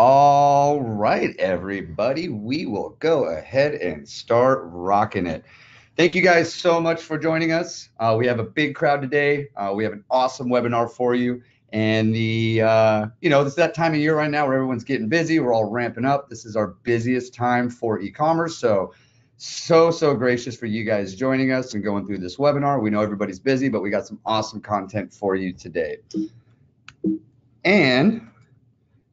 All right, everybody, we will go ahead and start rocking it. Thank you guys so much for joining us. We have a big crowd today. We have an awesome webinar for you. And it's that time of year right now where everyone's getting busy. We're all ramping up. This is our busiest time for e-commerce. So gracious for you guys joining us and going through this webinar. We know everybody's busy, but we got some awesome content for you today. And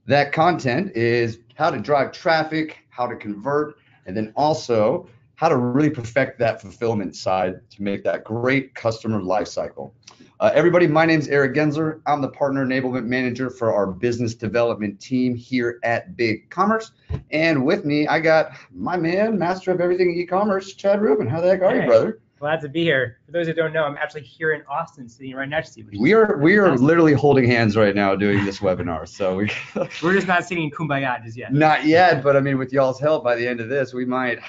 that content is how to drive traffic, how to convert, and then also how to really perfect that fulfillment side to make that great customer lifecycle. Everybody, my name is Eric Gensler. I'm the Partner Enablement Manager for our business development team here at BigCommerce. And with me, I got my man, master of everything e-commerce, Chad Rubin. How the heck are you, brother? Glad to be here. For those that don't know, I'm actually here in Austin, sitting right next to you. We are literally holding hands right now doing this webinar. So we're just not singing Kumbaya just yet. Not yet, but I mean, with y'all's help, by the end of this, we might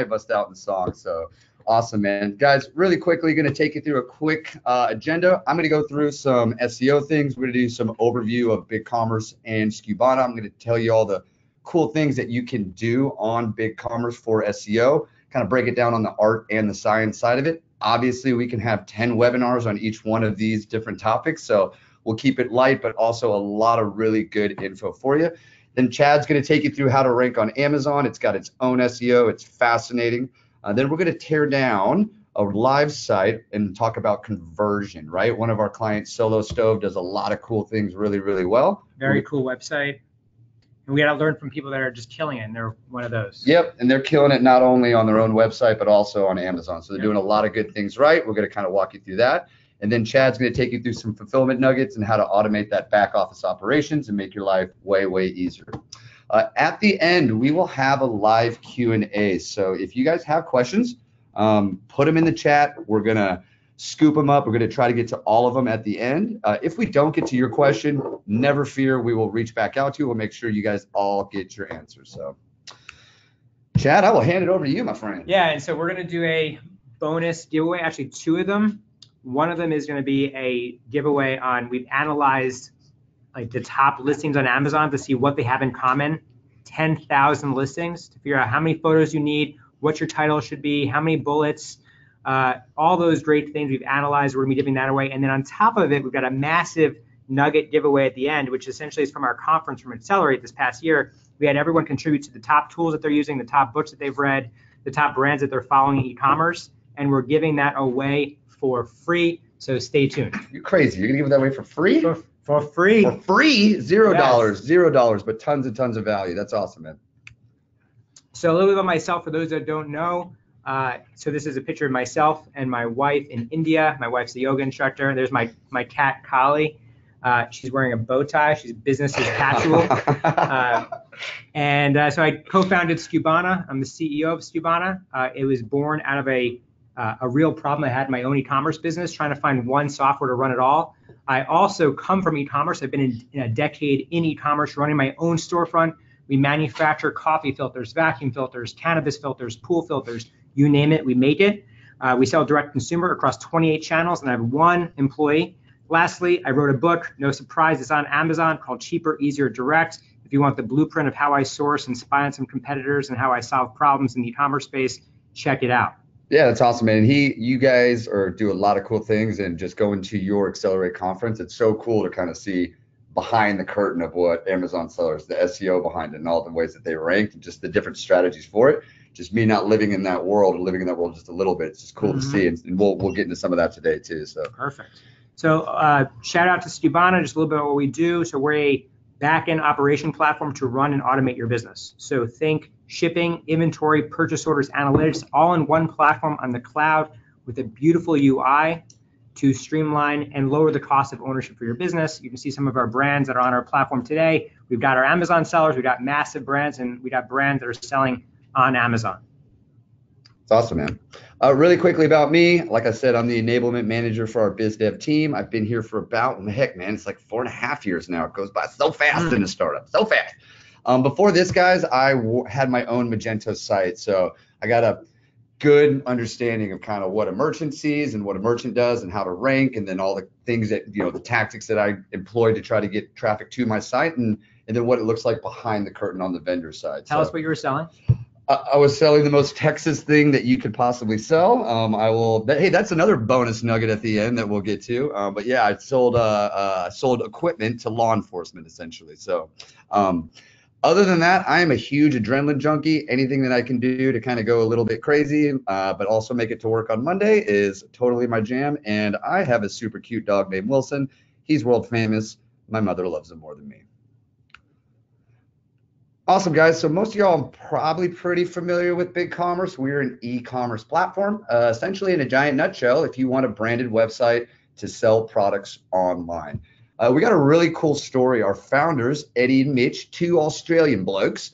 bust out in song. So awesome, man. Guys, really quickly, going to take you through a quick agenda. I'm going to go through some SEO things. We're going to do some overview of BigCommerce and Skubana. I'm going to tell you all the cool things that you can do on BigCommerce for SEO. Kind of break it down on the art and the science side of it. Obviously, we can have 10 webinars on each one of these different topics, so we'll keep it light, but also a lot of really good info for you. Then Chad's going to take you through how to rank on Amazon. It's got its own SEO. It's fascinating. Then we're going to tear down a live site and talk about conversion, right? One of our clients, Solo Stove, does a lot of cool things really, really well. Very cool website. And we got to learn from people that are just killing it, and they're one of those. Yep, and they're killing it not only on their own website, but also on Amazon. So they're doing a lot of good things right. We're going to kind of walk you through that. And then Chad's going to take you through some fulfillment nuggets and how to automate that back office operations and make your life way, way easier. At the end, we will have a live Q&A. So if you guys have questions, put them in the chat. We're going to scoop them up. We're going to try to get to all of them at the end. If we don't get to your question, never fear. We will reach back out to you. We'll make sure you guys all get your answers. So, Chad, I will hand it over to you, my friend. Yeah, and so we're going to do a bonus giveaway, actually 2 of them. One of them is going to be a giveaway on, we've analyzed like the top listings on Amazon to see what they have in common, 10,000 listings to figure out how many photos you need, what your title should be, how many bullets, all those great things we've analyzed. We're going to be giving that away. And then on top of it, we've got a massive nugget giveaway at the end, which essentially is from our conference from Accelerate this past year. We had everyone contribute to the top tools that they're using, the top books that they've read, the top brands that they're following in e-commerce, and we're giving that away for free. So stay tuned. You're crazy. You're going to give that away for free? For free. For free? $0. Yes. $0, but tons and tons of value. That's awesome, man. So a little bit about myself for those that don't know. So this is a picture of myself and my wife in India. My wife's a yoga instructor. There's my cat, Kali. She's wearing a bow tie. She's business as casual. So I co-founded Skubana. I'm the CEO of Skubana. It was born out of a real problem I had in my own e-commerce business, trying to find one software to run it all. I also come from e-commerce. I've been in a decade in e-commerce, running my own storefront. We manufacture coffee filters, vacuum filters, cannabis filters, pool filters, you name it, we make it. We sell direct consumer across 28 channels, and I have 1 employee. Lastly, I wrote a book, no surprise, it's on Amazon, called Cheaper, Easier, Direct. If you want the blueprint of how I source and spy on some competitors and how I solve problems in the e-commerce space, check it out. Yeah, that's awesome, man. You guys do a lot of cool things, and just going to your Accelerate conference, it's so cool to kind of see behind the curtain of what Amazon sellers, the SEO behind it, and all the ways that they rank, and just the different strategies for it. Just me not living in that world, or living in that world just a little bit, it's just cool to see, and we'll get into some of that today too. So perfect. So shout out to Skubana, just a little bit about what we do. So we're a back-end operation platform to run and automate your business. So think shipping, inventory, purchase orders, analytics, all in one platform on the cloud with a beautiful UI to streamline and lower the cost of ownership for your business. You can see some of our brands that are on our platform today. We've got our Amazon sellers, we've got massive brands, and we got brands that are selling on Amazon. It's awesome, man. Really quickly about me, like I said, I'm the enablement manager for our biz dev team. I've been here for about, heck, man, it's like 4.5 years now. It goes by so fast in a startup, so fast. Before this, guys, I had my own Magento site, so I got a good understanding of kind of what a merchant sees and what a merchant does and how to rank, and then all the things that, the tactics that I employ to try to get traffic to my site. And and then what it looks like behind the curtain on the vendor side. Tell us what you were selling. I was selling the most Texas thing that you could possibly sell. Hey, that's another bonus nugget at the end that we'll get to. But yeah, I sold equipment to law enforcement essentially. So other than that, I am a huge adrenaline junkie. Anything that I can do to kind of go a little bit crazy, but also make it to work on Monday is totally my jam. And I have a super cute dog named Wilson. He's world famous. My mother loves him more than me. Awesome, guys. So most of y'all are probably pretty familiar with BigCommerce. We're an e-commerce platform. Essentially, in a giant nutshell, if you want a branded website to sell products online. We got a really cool story. Our founders, Eddie and Mitch, two Australian blokes,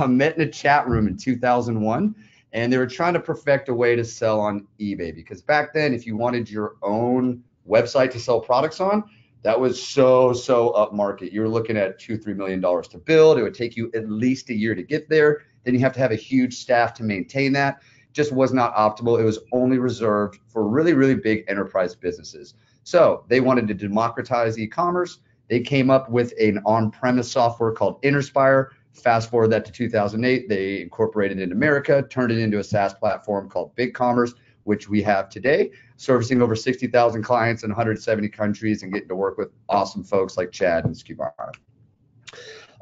met in a chat room in 2001, and they were trying to perfect a way to sell on eBay. Because back then, if you wanted your own website to sell products on, that was so upmarket. You're looking at $2-3 million to build. It would take you at least a year to get there. Then you have to have a huge staff to maintain that. Just was not optimal. It was only reserved for really, really big enterprise businesses. So they wanted to democratize e-commerce. They came up with an on-premise software called Interspire. Fast forward that to 2008, they incorporated it in America, turned it into a SaaS platform called BigCommerce, which we have today, servicing over 60,000 clients in 170 countries and getting to work with awesome folks like Chad and Skubana.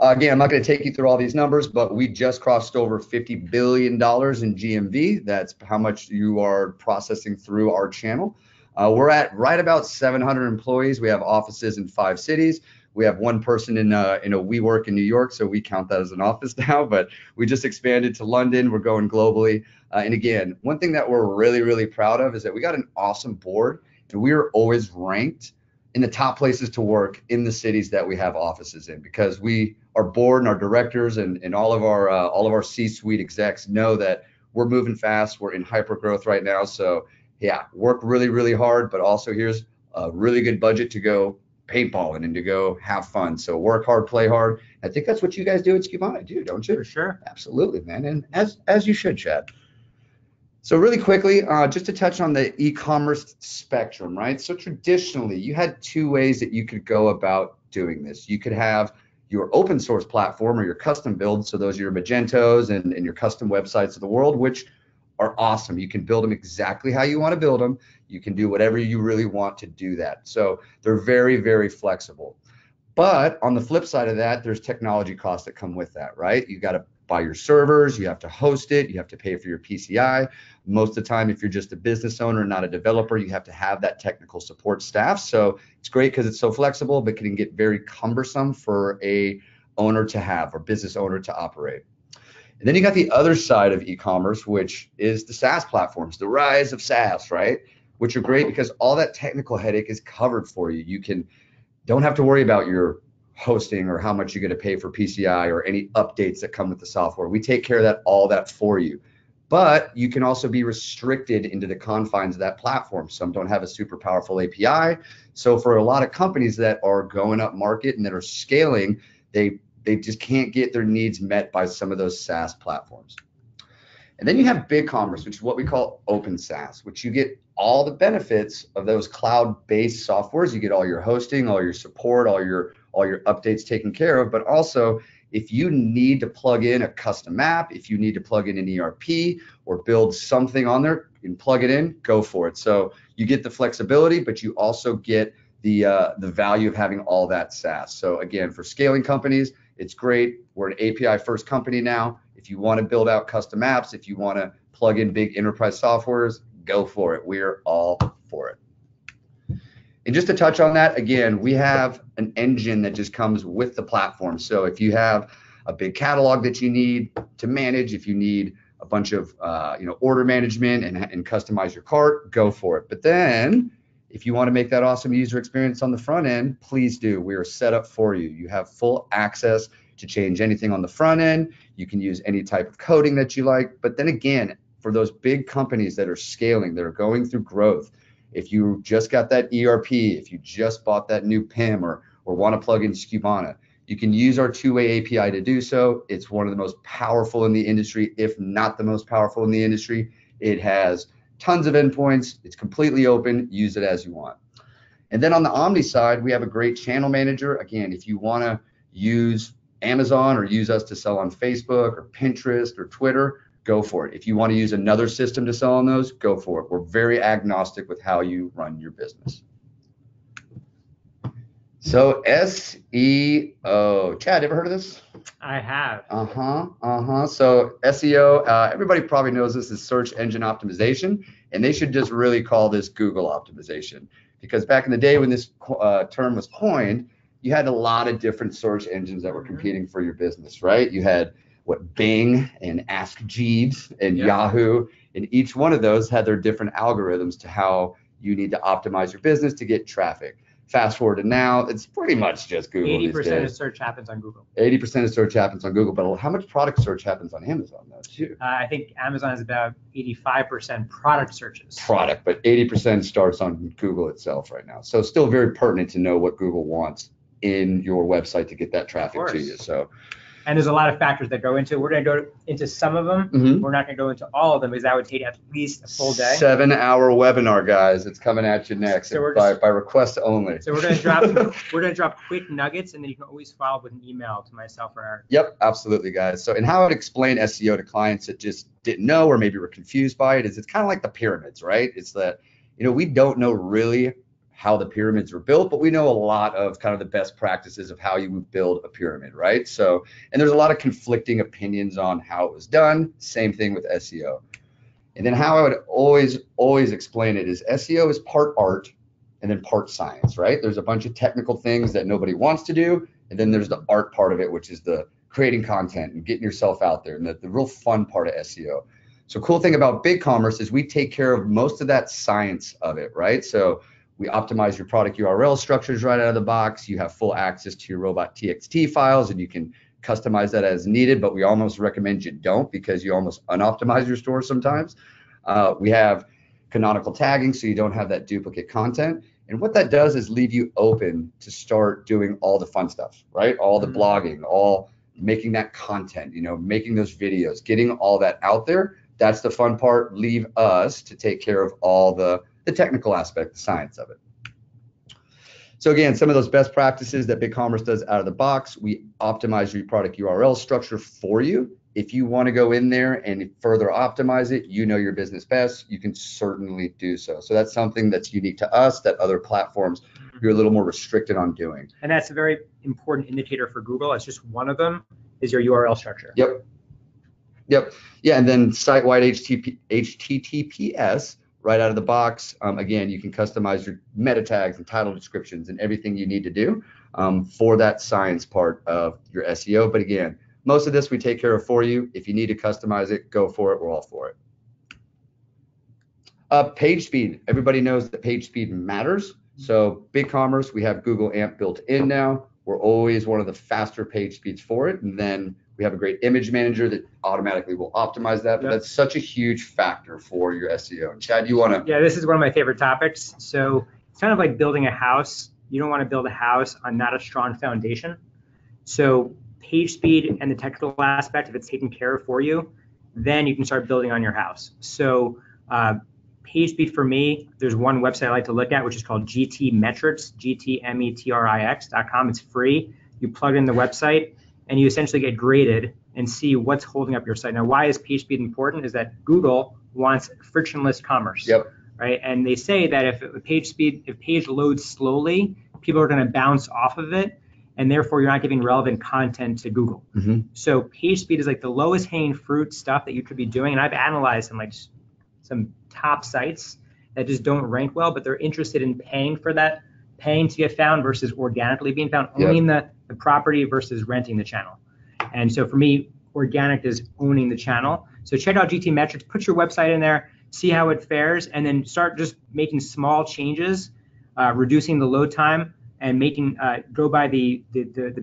Again, I'm not going to take you through all these numbers, but we just crossed over $50 billion in GMV. That's how much you are processing through our channel. We're at right about 700 employees. We have offices in 5 cities. We have one person in a WeWork in New York, so we count that as an office now, but we just expanded to London. We're going globally. And again, one thing that we're really, really proud of is that we got an awesome board, and we are always ranked in the top places to work in the cities that we have offices in, because our board and our directors and all of our C-suite execs know that we're moving fast. We're in hyper growth right now. So yeah, work really, really hard, but also here's a really good budget to go paintballing and to go have fun. So work hard, play hard. I think that's what you guys do at Skubana, do, don't you? For sure. Absolutely, man. And as you should, Chad. So really quickly, just to touch on the e-commerce spectrum, right? So traditionally, you had 2 ways that you could go about doing this. You could have your open source platform or your custom build. So those are your Magentos and your custom websites of the world, which are awesome. You can build them exactly how you want to build them. You can do whatever you really want to do that. So they're very, very flexible. But on the flip side of that, there's technology costs that come with that, right? You got to buy your servers, you have to host it, you have to pay for your PCI. Most of the time, if you're just a business owner, not a developer, you have to have that technical support staff. So it's great because it's so flexible, but can get very cumbersome for a owner to have or business owner to operate. And then you got the other side of e-commerce, which is the SaaS platforms, the rise of SaaS, right? Which are great because all that technical headache is covered for you. You don't have to worry about your hosting or how much you're going to pay for PCI or any updates that come with the software. We take care of all that for you. But you can also be restricted into the confines of that platform. Some don't have a super powerful API. So for a lot of companies that are going up market and that are scaling, they just can't get their needs met by some of those SaaS platforms. And then you have BigCommerce, which is what we call open SaaS, which you get all the benefits of those cloud-based softwares. You get all your hosting, all your support, all your updates taken care of. But also, if you need to plug in a custom app, if you need to plug in an ERP or build something on there and plug it in, go for it. So you get the flexibility, but you also get the value of having all that SaaS. So again, for scaling companies, it's great. We're an API first company now. If you want to build out custom apps, if you want to plug in big enterprise softwares, go for it. We're all for it. And just to touch on that, again, we have an engine that just comes with the platform. So if you have a big catalog that you need to manage, if you need a bunch of order management and customize your cart, go for it. But then if you want to make that awesome user experience on the front end, please do. We are set up for you. You have full access to change anything on the front end. You can use any type of coding that you like. But then again, for those big companies that are scaling, that are going through growth, if you just got that ERP, if you just bought that new PIM or want to plug in Skubana, you can use our two-way API to do so. It's one of the most powerful in the industry, if not the most powerful in the industry. It has tons of endpoints. It's completely open. Use it as you want. And then on the Omni side, we have a great channel manager. Again, if you want to use Amazon or use us to sell on Facebook or Pinterest or Twitter, go for it. If you want to use another system to sell on those, go for it. We're very agnostic with how you run your business. So SEO, Chad, ever heard of this? I have. So SEO, everybody probably knows this is search engine optimization, and they should just really call this Google optimization, because back in the day when this term was coined, you had a lot of different search engines that were competing for your business, right? You had Bing and Ask Jeeves and Yahoo, and each one of those had their different algorithms to how you need to optimize your business to get traffic. Fast forward to now, it's pretty much just Google. 80% of search happens on Google. 80% of search happens on Google, but how much product search happens on Amazon though too? I think Amazon is about 85% product searches. Product, but 80% starts on Google itself right now. So still very pertinent to know what Google wants in your website to get that traffic to you. So. And there's a lot of factors that go into it. We're going to go into some of them. We're not going to go into all of them because that would take at least a full day. 7-hour webinar, guys. It's coming at you next, so by request only. So we're going to drop quick nuggets, and then you can always follow up with an email to myself or Eric. Yep, absolutely, guys. So, and how I would explain SEO to clients that just didn't know or maybe were confused by it is it's kind of like the pyramids, right? It's that, we don't know really how the pyramids were built, but we know a lot of kind of the best practices of how you would build a pyramid, right? So, and there's a lot of conflicting opinions on how it was done. Same thing with SEO. And then how I would always explain it is SEO is part art and then part science, right? There's a bunch of technical things that nobody wants to do. And then there's the art part of it, which is the creating content and getting yourself out there and the real fun part of SEO. So cool thing about BigCommerce is we take care of most of that science of it, right? So we optimize your product URL structures right out of the box. You have full access to your robot.txt files, and you can customize that as needed, but we almost recommend you don't because you almost unoptimize your store sometimes. We have canonical tagging, so you don't have that duplicate content. And what that does is leave you open to start doing all the fun stuff, right? All the blogging, all making that content, making those videos, getting all that out there. That's the fun part. Leave us to take care of all the technical aspect, the science of it. So again, some of those best practices that BigCommerce does out of the box, we optimize your product URL structure for you. If you want to go in there and further optimize it, your business best, you can certainly do so. So that's something that's unique to us that other platforms you're a little more restricted on doing. And that's a very important indicator for Google. It's just one of them is your URL structure. Yep. Yeah, and then site-wide HTTPS right out of the box. Again, you can customize your meta tags and title descriptions and everything you need to do for that science part of your SEO. But again, most of this we take care of for you. If you need to customize it, go for it. We're all for it. Page speed. Everybody knows that page speed matters. So BigCommerce, we have Google AMP built in now. We're always one of the faster page speeds for it. And then we have a great image manager that automatically will optimize that. But that's such a huge factor for your SEO. And Chad, you want to? Yeah, this is one of my favorite topics. So it's kind of like building a house. You don't want to build a house on not a strong foundation. So page speed and the technical aspect, if it's taken care of for you, then you can start building on your house. So page speed for me, there's one website I like to look at, which is called GTmetrix, GTmetrix.com. It's free. You plug in the website and you essentially get graded and see what's holding up your site. Now, why is page speed important? Is that Google wants frictionless commerce, right? And they say that if page loads slowly, people are going to bounce off of it, and therefore you're not giving relevant content to Google. So page speed is like the lowest hanging fruit stuff that you could be doing. And I've analyzed some top sites that just don't rank well, but they're interested in paying for that, paying to get found versus organically being found, owning the property versus renting the channel. And so for me, organic is owning the channel. So check out GTmetrix, put your website in there, see how it fares, and then start just making small changes, reducing the load time, and making go by the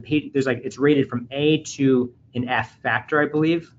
page. There's it's rated from A to an F factor, I believe.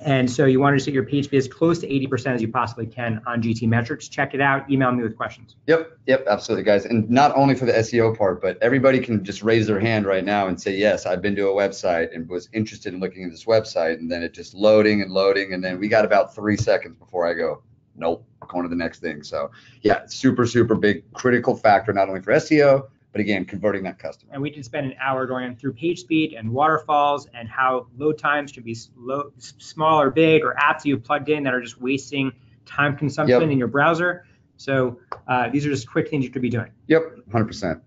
And so you want to set your page speed as close to 80% as you possibly can on GTmetrix. Check it out. Email me with questions. Yep, absolutely, guys. And not only for the SEO part, but everybody can just raise their hand right now and say, yes, I've been to a website and was interested in looking at this website. And then it just loading. And then we got about 3 seconds before I go, nope, going to the next thing. So yeah, super, super big critical factor, not only for SEO, but again, converting that customer. And we did spend an hour going through page speed and waterfalls and how load times should be small or big, or apps you plugged in that are just wasting time consumption in your browser. So these are just quick things you could be doing. Yep, 100%.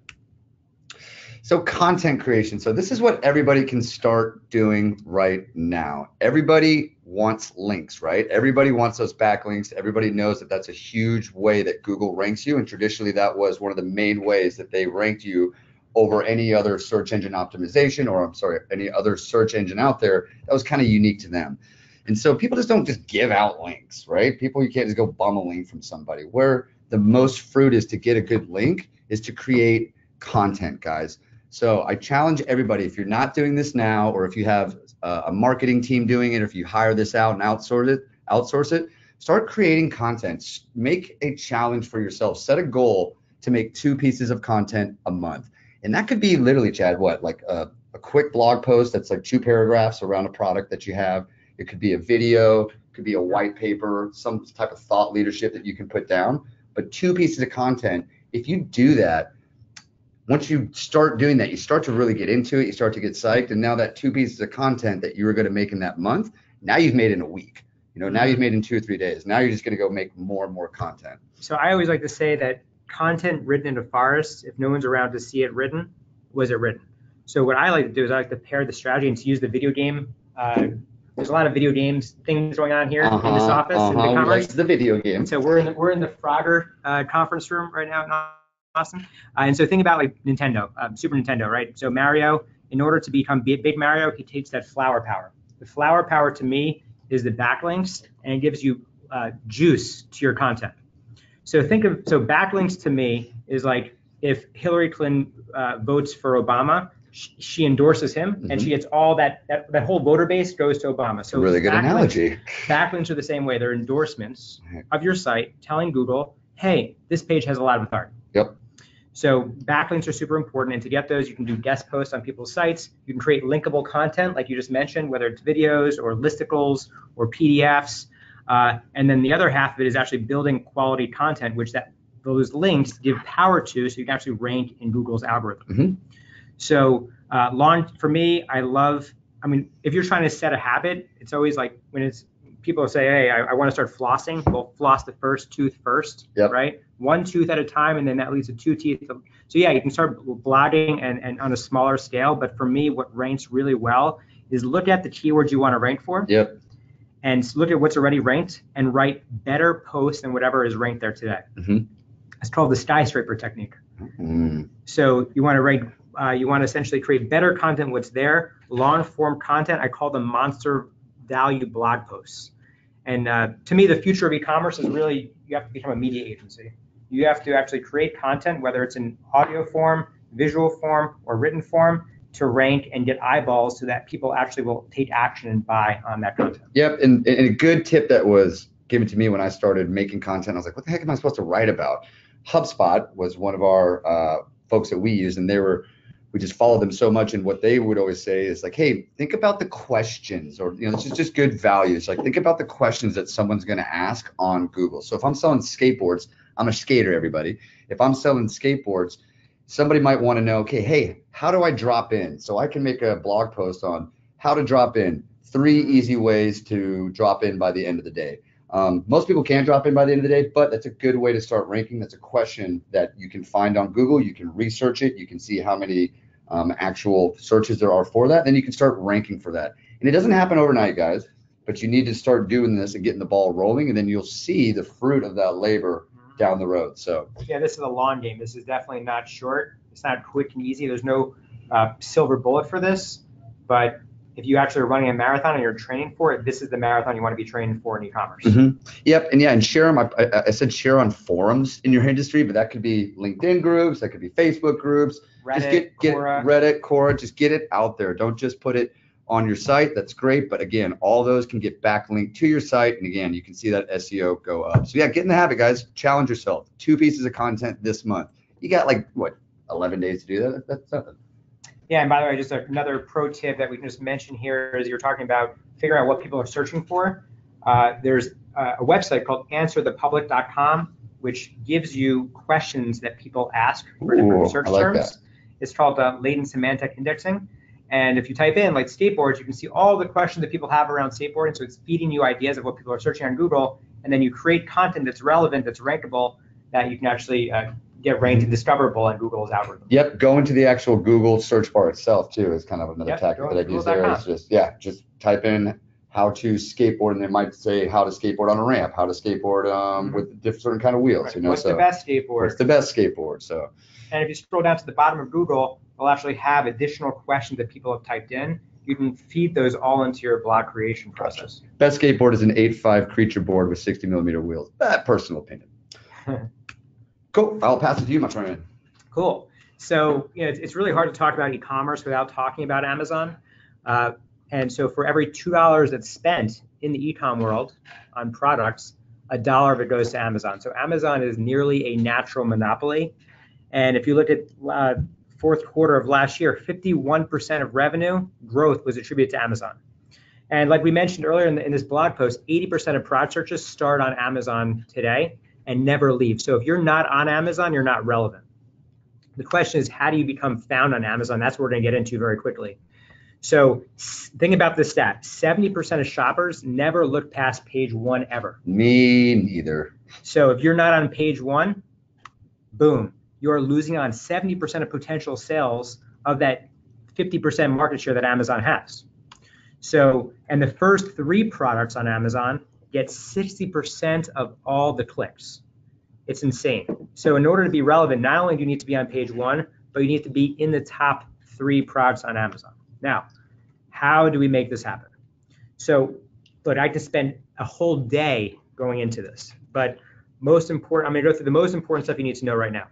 So content creation. So this is what everybody can start doing right now. Everybody wants links, right? Everybody wants those backlinks. Everybody knows that that's a huge way that Google ranks you. And traditionally, that was one of the main ways that they ranked you over any other search engine optimization, or I'm sorry, any other search engine out there. That was kind of unique to them. And so people just don't just give out links, right? You can't just go bum a link from somebody. Where the most fruit is to get a good link is to create content, guys. So I challenge everybody, if you're not doing this now, or if you have a marketing team doing it, or if you hire this out and outsource it, start creating content. Make a challenge for yourself. Set a goal to make 2 pieces of content a month. And that could be literally, Chad, like a quick blog post that's like 2 paragraphs around a product that you have. It could be a video, it could be a white paper, some type of thought leadership that you can put down. But 2 pieces of content, if you do that, once you start doing that, you start to really get into it, you start to get psyched, and now that 2 pieces of content that you were going to make in that month, now you've made in a week. Now you've made in 2 or 3 days. Now you're just going to go make more and more content. So I always like to say that content written in a forest, if no one's around to see it written, was it written? So what I like to do is I like to pair the strategy and to use the video game. There's a lot of video games things going on here in this office in BigCommerce. Like the video game. And so we're in the Frogger conference room right now in Austin. And so think about like Nintendo, Super Nintendo, right? So Mario, in order to become big Mario, he takes that flower power. The flower power to me is the backlinks, and it gives you juice to your content. So backlinks to me is like if Hillary Clinton votes for Obama, she endorses him, and she gets all that whole voter base goes to Obama. So really good analogy. Backlinks are the same way. They're endorsements of your site telling Google, hey, this page has a lot of authority. Yep. So backlinks are super important, and to get those, you can do guest posts on people's sites. You can create linkable content, like you just mentioned, whether it's videos or listicles or PDFs. And then the other half of it is actually building quality content, which those links give power to, so you can actually rank in Google's algorithm. So for me, if you're trying to set a habit, it's always like when people say, hey, I want to start flossing. Well, floss the first tooth first, right? 1 tooth at a time, and then that leads to 2 teeth. So yeah, you can start blogging and on a smaller scale. But for me, what ranks really well is look at the keywords you want to rank for. And look at what's already ranked and write better posts than whatever is ranked there today. It's called the skyscraper technique. So you want to rank. You want to essentially create better content. What's there, long form content. I call them monster value blog posts. And to me, the future of e-commerce is really, you have to become a media agency. You have to actually create content, whether it's in audio form, visual form, or written form, to rank and get eyeballs so that people actually will take action and buy on that content. Yep, and a good tip that was given to me when I started making content, I was like, what the heck am I supposed to write about? HubSpot was one of our folks that we use, and we just followed them so much, and what they would always say is like, hey, think about the questions, or this is just good values. Like, think about the questions that someone's going to ask on Google. So if I'm selling skateboards, I'm a skater, everybody. If I'm selling skateboards, somebody might want to know, okay, hey, how do I drop in? So I can make a blog post on how to drop in, 3 easy ways to drop in by the end of the day. Most people can't drop in by the end of the day, but that's a good way to start ranking. That's a question that you can find on Google. You can research it. You can see how many actual searches there are for that. Then you can start ranking for that. And it doesn't happen overnight, guys, but you need to start doing this and getting the ball rolling, and then you'll see the fruit of that labor down the road. So yeah, this is a long game. This is definitely not short. It's not quick and easy. There's no silver bullet for this, but if you actually are running a marathon and you're training for it, this is the marathon you want to be training for in e-commerce. Yep, and share them. I said share on forums in your industry, but that could be LinkedIn groups, that could be Facebook groups. Reddit, Quora. Reddit, Quora, just get it out there. Don't just put it on your site. That's great, but again, all those can get backlinked to your site, and again, you can see that SEO go up. So yeah, get in the habit, guys. Challenge yourself. 2 pieces of content this month. You got 11 days to do that? That's nothing. Yeah, and by the way, just another pro tip that we can just mention here is you're talking about figuring out what people are searching for. There's a website called answerthepublic.com, which gives you questions that people ask for different search terms. It's called latent semantic indexing. And if you type in like skateboards, you can see all the questions that people have around skateboarding. So it's feeding you ideas of what people are searching on Google. And then you create content that's relevant, that's rankable, that you can actually get ranked and discoverable on Google's algorithm. Yep, go into the actual Google search bar itself too is kind of another tactic that I've used there. Is just type in how to skateboard, and they might say how to skateboard on a ramp, how to skateboard with different kind of wheels. Right. You know, what's the best skateboard? What's the best skateboard? So. And if you scroll down to the bottom of Google, they'll actually have additional questions that people have typed in. You can feed those all into your blog creation process. Best skateboard is an 8.5 creature board with 60mm wheels. Personal opinion. Cool. I'll pass it to you, my friend. Cool. So it's really hard to talk about e-commerce without talking about Amazon. And so for every $2 that's spent in the e-com world on products, $1 of it goes to Amazon. So Amazon is nearly a natural monopoly. And if you look at fourth quarter of last year, 51% of revenue growth was attributed to Amazon. And like we mentioned earlier in this blog post, 80% of product searches start on Amazon today and never leave. So if you're not on Amazon, you're not relevant. The question is, how do you become found on Amazon? That's what we're going to get into very quickly. So think about this stat. 70% of shoppers never look past page 1 ever. Me neither. So if you're not on page 1, boom, you're losing on 70% of potential sales of that 50% market share that Amazon has. So, and the first 3 products on Amazon get 60% of all the clicks. It's insane. So in order to be relevant, not only do you need to be on page 1, but you need to be in the top 3 products on Amazon. Now, how do we make this happen? So, look, I could spend a whole day going into this, but most important, I'm going to go through the most important stuff you need to know right now.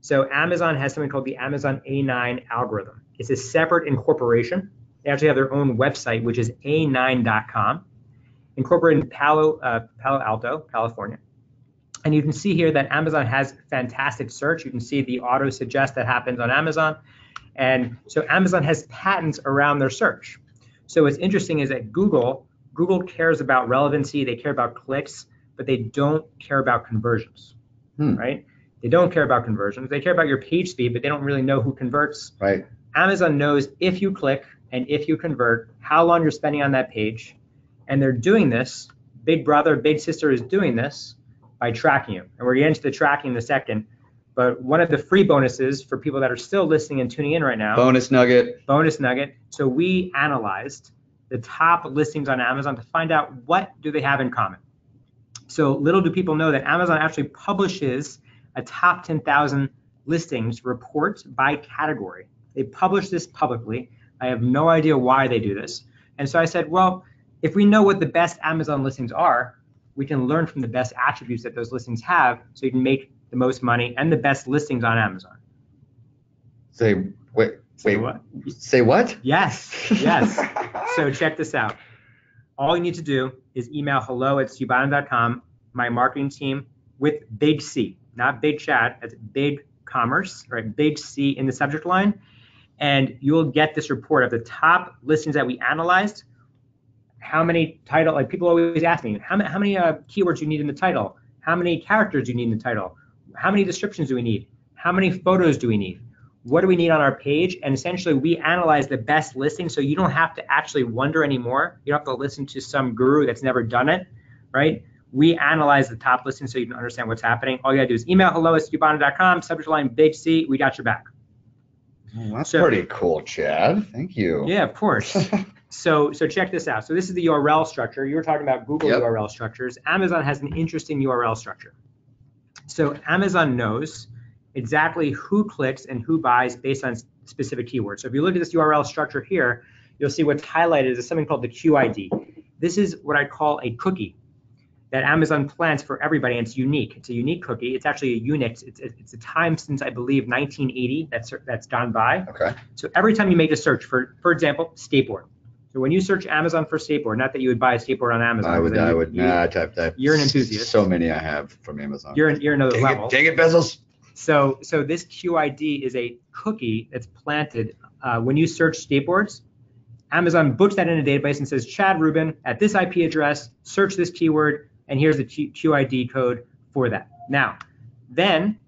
So Amazon has something called the Amazon A9 algorithm. It's a separate incorporation. They actually have their own website, which is a9.com, incorporated in Palo Alto, California. And you can see here that Amazon has fantastic search. You can see the auto suggest that happens on Amazon. And so Amazon has patents around their search. So what's interesting is that Google cares about relevancy, they care about clicks, but they don't care about conversions, right? They don't care about conversions. They care about your page speed, but they don't really know who converts. Right. Amazon knows if you click and if you convert, how long you're spending on that page. And they're doing this, big brother, big sister is doing this by tracking you. And we're getting into the tracking in a second. But one of the free bonuses for people that are still listening and tuning in right now. Bonus nugget. So we analyzed the top listings on Amazon to find out what do they have in common. So little do people know that Amazon actually publishes a top 10,000 listings report by category. They publish this publicly. I have no idea why they do this. And so I said, well, if we know what the best Amazon listings are, we can learn from the best attributes that those listings have so you can make the most money and the best listings on Amazon. Say what? Say what? Yes. So check this out. All you need to do is email hello@skubana.com, my marketing team, with big C, not big chat, that's big commerce, right? Big C in the subject line. And you'll get this report of the top listings that we analyzed. How many title, like people always ask me, how many keywords do you need in the title? How many characters do you need in the title? How many descriptions do we need? How many photos do we need? What do we need on our page? And essentially we analyze the best listings so you don't have to actually wonder anymore. You don't have to listen to some guru that's never done it, right? We analyze the top listings so you can understand what's happening. All you gotta do is email hello@skubana.com, subject line big C, we got your back. Well, that's pretty cool, Chad. Thank you. Yeah, of course. So check this out. So this is the URL structure. You were talking about Google URL structures. Amazon has an interesting URL structure. So Amazon knows exactly who clicks and who buys based on specific keywords. So if you look at this URL structure here, you'll see what's highlighted is something called the QID. This is what I call a cookie that Amazon plans for everybody, and it's unique. It's a unique cookie. It's actually a Unix. It's a time since, I believe, 1980 that's gone by. Okay. So every time you make a search for example, skateboard. So when you search Amazon for skateboard, not that you would buy a skateboard on Amazon. I would. I type that. You're an enthusiast. So many I have from Amazon. You're another level. Dang it, Bezos. So this QID is a cookie that's planted when you search skateboards. Amazon books that in a database and says, Chad Rubin, at this IP address, search this keyword, and here's the QID code for that. Now, then,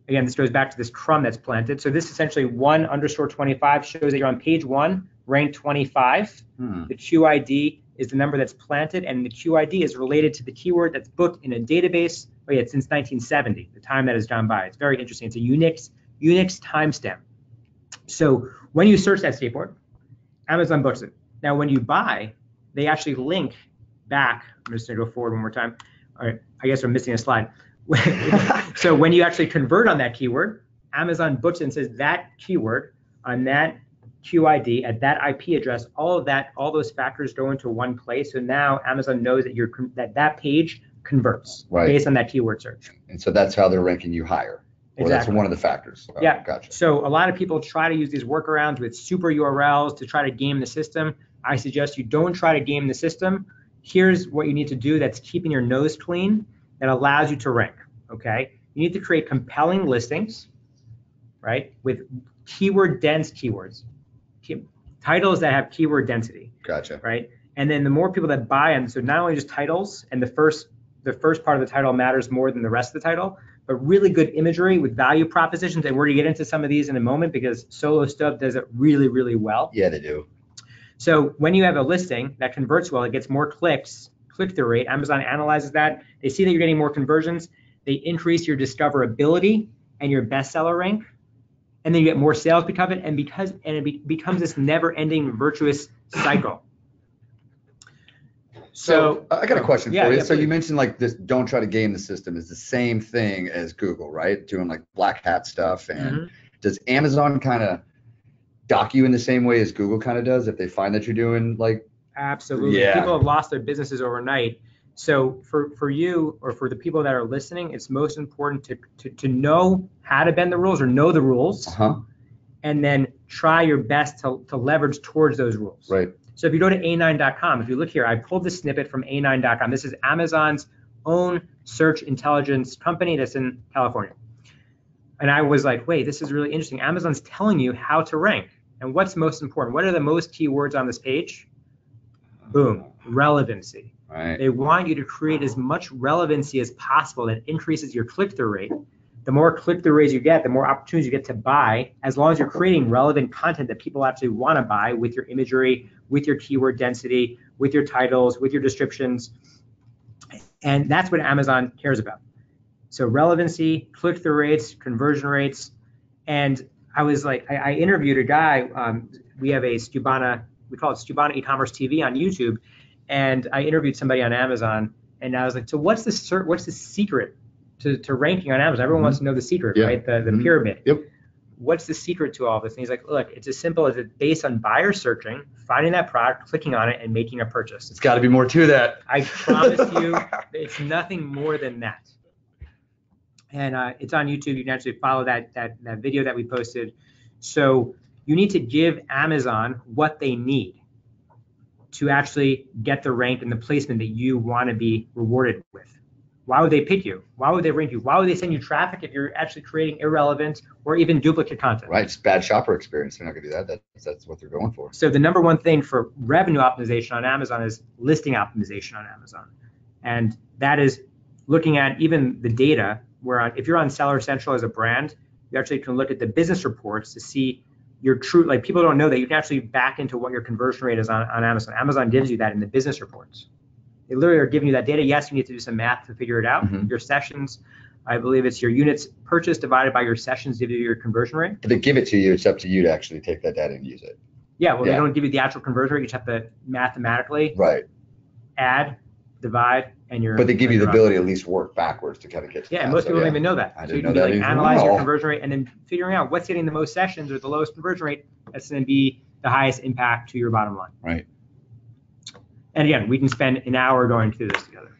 again, this goes back to this crumb that's planted. So this essentially 1_25 shows that you're on page 1, rank 25. The QID is the number that's planted, and the QID is related to the keyword that's booked in a database, since 1970, the time that has gone by. It's very interesting. It's a Unix timestamp. So when you search that skateboard, Amazon books it. Now, when you buy, they actually link back. I'm just going to go forward one more time. All right, I guess I'm missing a slide. So when you actually convert on that keyword, Amazon books it and says that keyword on that QID at that IP address, all those factors go into one place. So now Amazon knows that that page converts based on that keyword search. And so that's how they're ranking you higher. Or exactly. That's one of the factors. Oh, yeah. Gotcha. So a lot of people try to use these workarounds with super URLs to try to game the system. I suggest you don't try to game the system. Here's what you need to do that's keeping your nose clean, that allows you to rank, okay? You need to create compelling listings, right, with keyword-dense keywords. Titles that have keyword density. Gotcha. Right? And then the more people that buy them, so not only just titles, and the first part of the title matters more than the rest of the title, but really good imagery with value propositions. And we're going to get into some of these in a moment because Solo Stub does it really, really well. Yeah, they do. So when you have a listing that converts well, it gets more clicks, click-through rate. Amazon analyzes that. They see that you're getting more conversions. They increase your discoverability and your bestseller rank. And then you get more sales because of it, and it becomes this never-ending virtuous cycle. So I got a question for you. Yeah, so you mentioned like this, don't try to game the system is the same thing as Google, right? Doing like black hat stuff. And does Amazon kind of dock you in the same way as Google kind of does if they find that you're doing like? Absolutely. Yeah. People have lost their businesses overnight. So for you or for the people that are listening, it's most important to know how to bend the rules or know the rules, and then try your best to leverage towards those rules. Right. So if you go to a9.com, if you look here, I pulled this snippet from a9.com. This is Amazon's own search intelligence company that's in California. And I was like, wait, this is really interesting. Amazon's telling you how to rank. And what's most important? What are the most keywords on this page? Boom, relevancy. Right. They want you to create as much relevancy as possible that increases your click-through rate. The more click-through rates you get, the more opportunities you get to buy, as long as you're creating relevant content that people actually want to buy with your imagery, with your keyword density, with your titles, with your descriptions. And that's what Amazon cares about. So relevancy, click-through rates, conversion rates. And I was like, I interviewed a guy. We have a Skubana, we call it Skubana e-commerce TV on YouTube. And I interviewed somebody on Amazon, and I was like, so what's the secret to ranking on Amazon? Everyone wants to know the secret, right? The pyramid. Yep. What's the secret to all this? And he's like, look, it's as simple as it's based on buyer searching, finding that product, clicking on it, and making a purchase. It's got to be more to that. I promise you, it's nothing more than that. And it's on YouTube. You can actually follow that video that we posted. So you need to give Amazon what they need to actually get the rank and the placement that you want to be rewarded with. Why would they pick you? Why would they rank you? Why would they send you traffic if you're actually creating irrelevant or even duplicate content? Right, it's bad shopper experience. They're not going to do that. That's what they're going for. So the number one thing for revenue optimization on Amazon is listing optimization on Amazon. And that is looking at even the data where if you're on Seller Central as a brand, you actually can look at the business reports to see your true, like people don't know that you can actually back into what your conversion rate is on Amazon. Amazon gives you that in the business reports. They literally are giving you that data. Yes, you need to do some math to figure it out. Your sessions, I believe it's your units purchased divided by your sessions give you your conversion rate. But they give it to you. It's up to you to actually take that data and use it. Yeah, well, they don't give you the actual conversion rate. You just have to mathematically add, divide, and your. But they give you the ability to at least work backwards to kind of get to and most people don't even know that. I so didn't you know can that like analyze your conversion rate and then figuring out what's getting the most sessions or the lowest conversion rate. That's going to be the highest impact to your bottom line. Right. And again, we can spend an hour going through this together.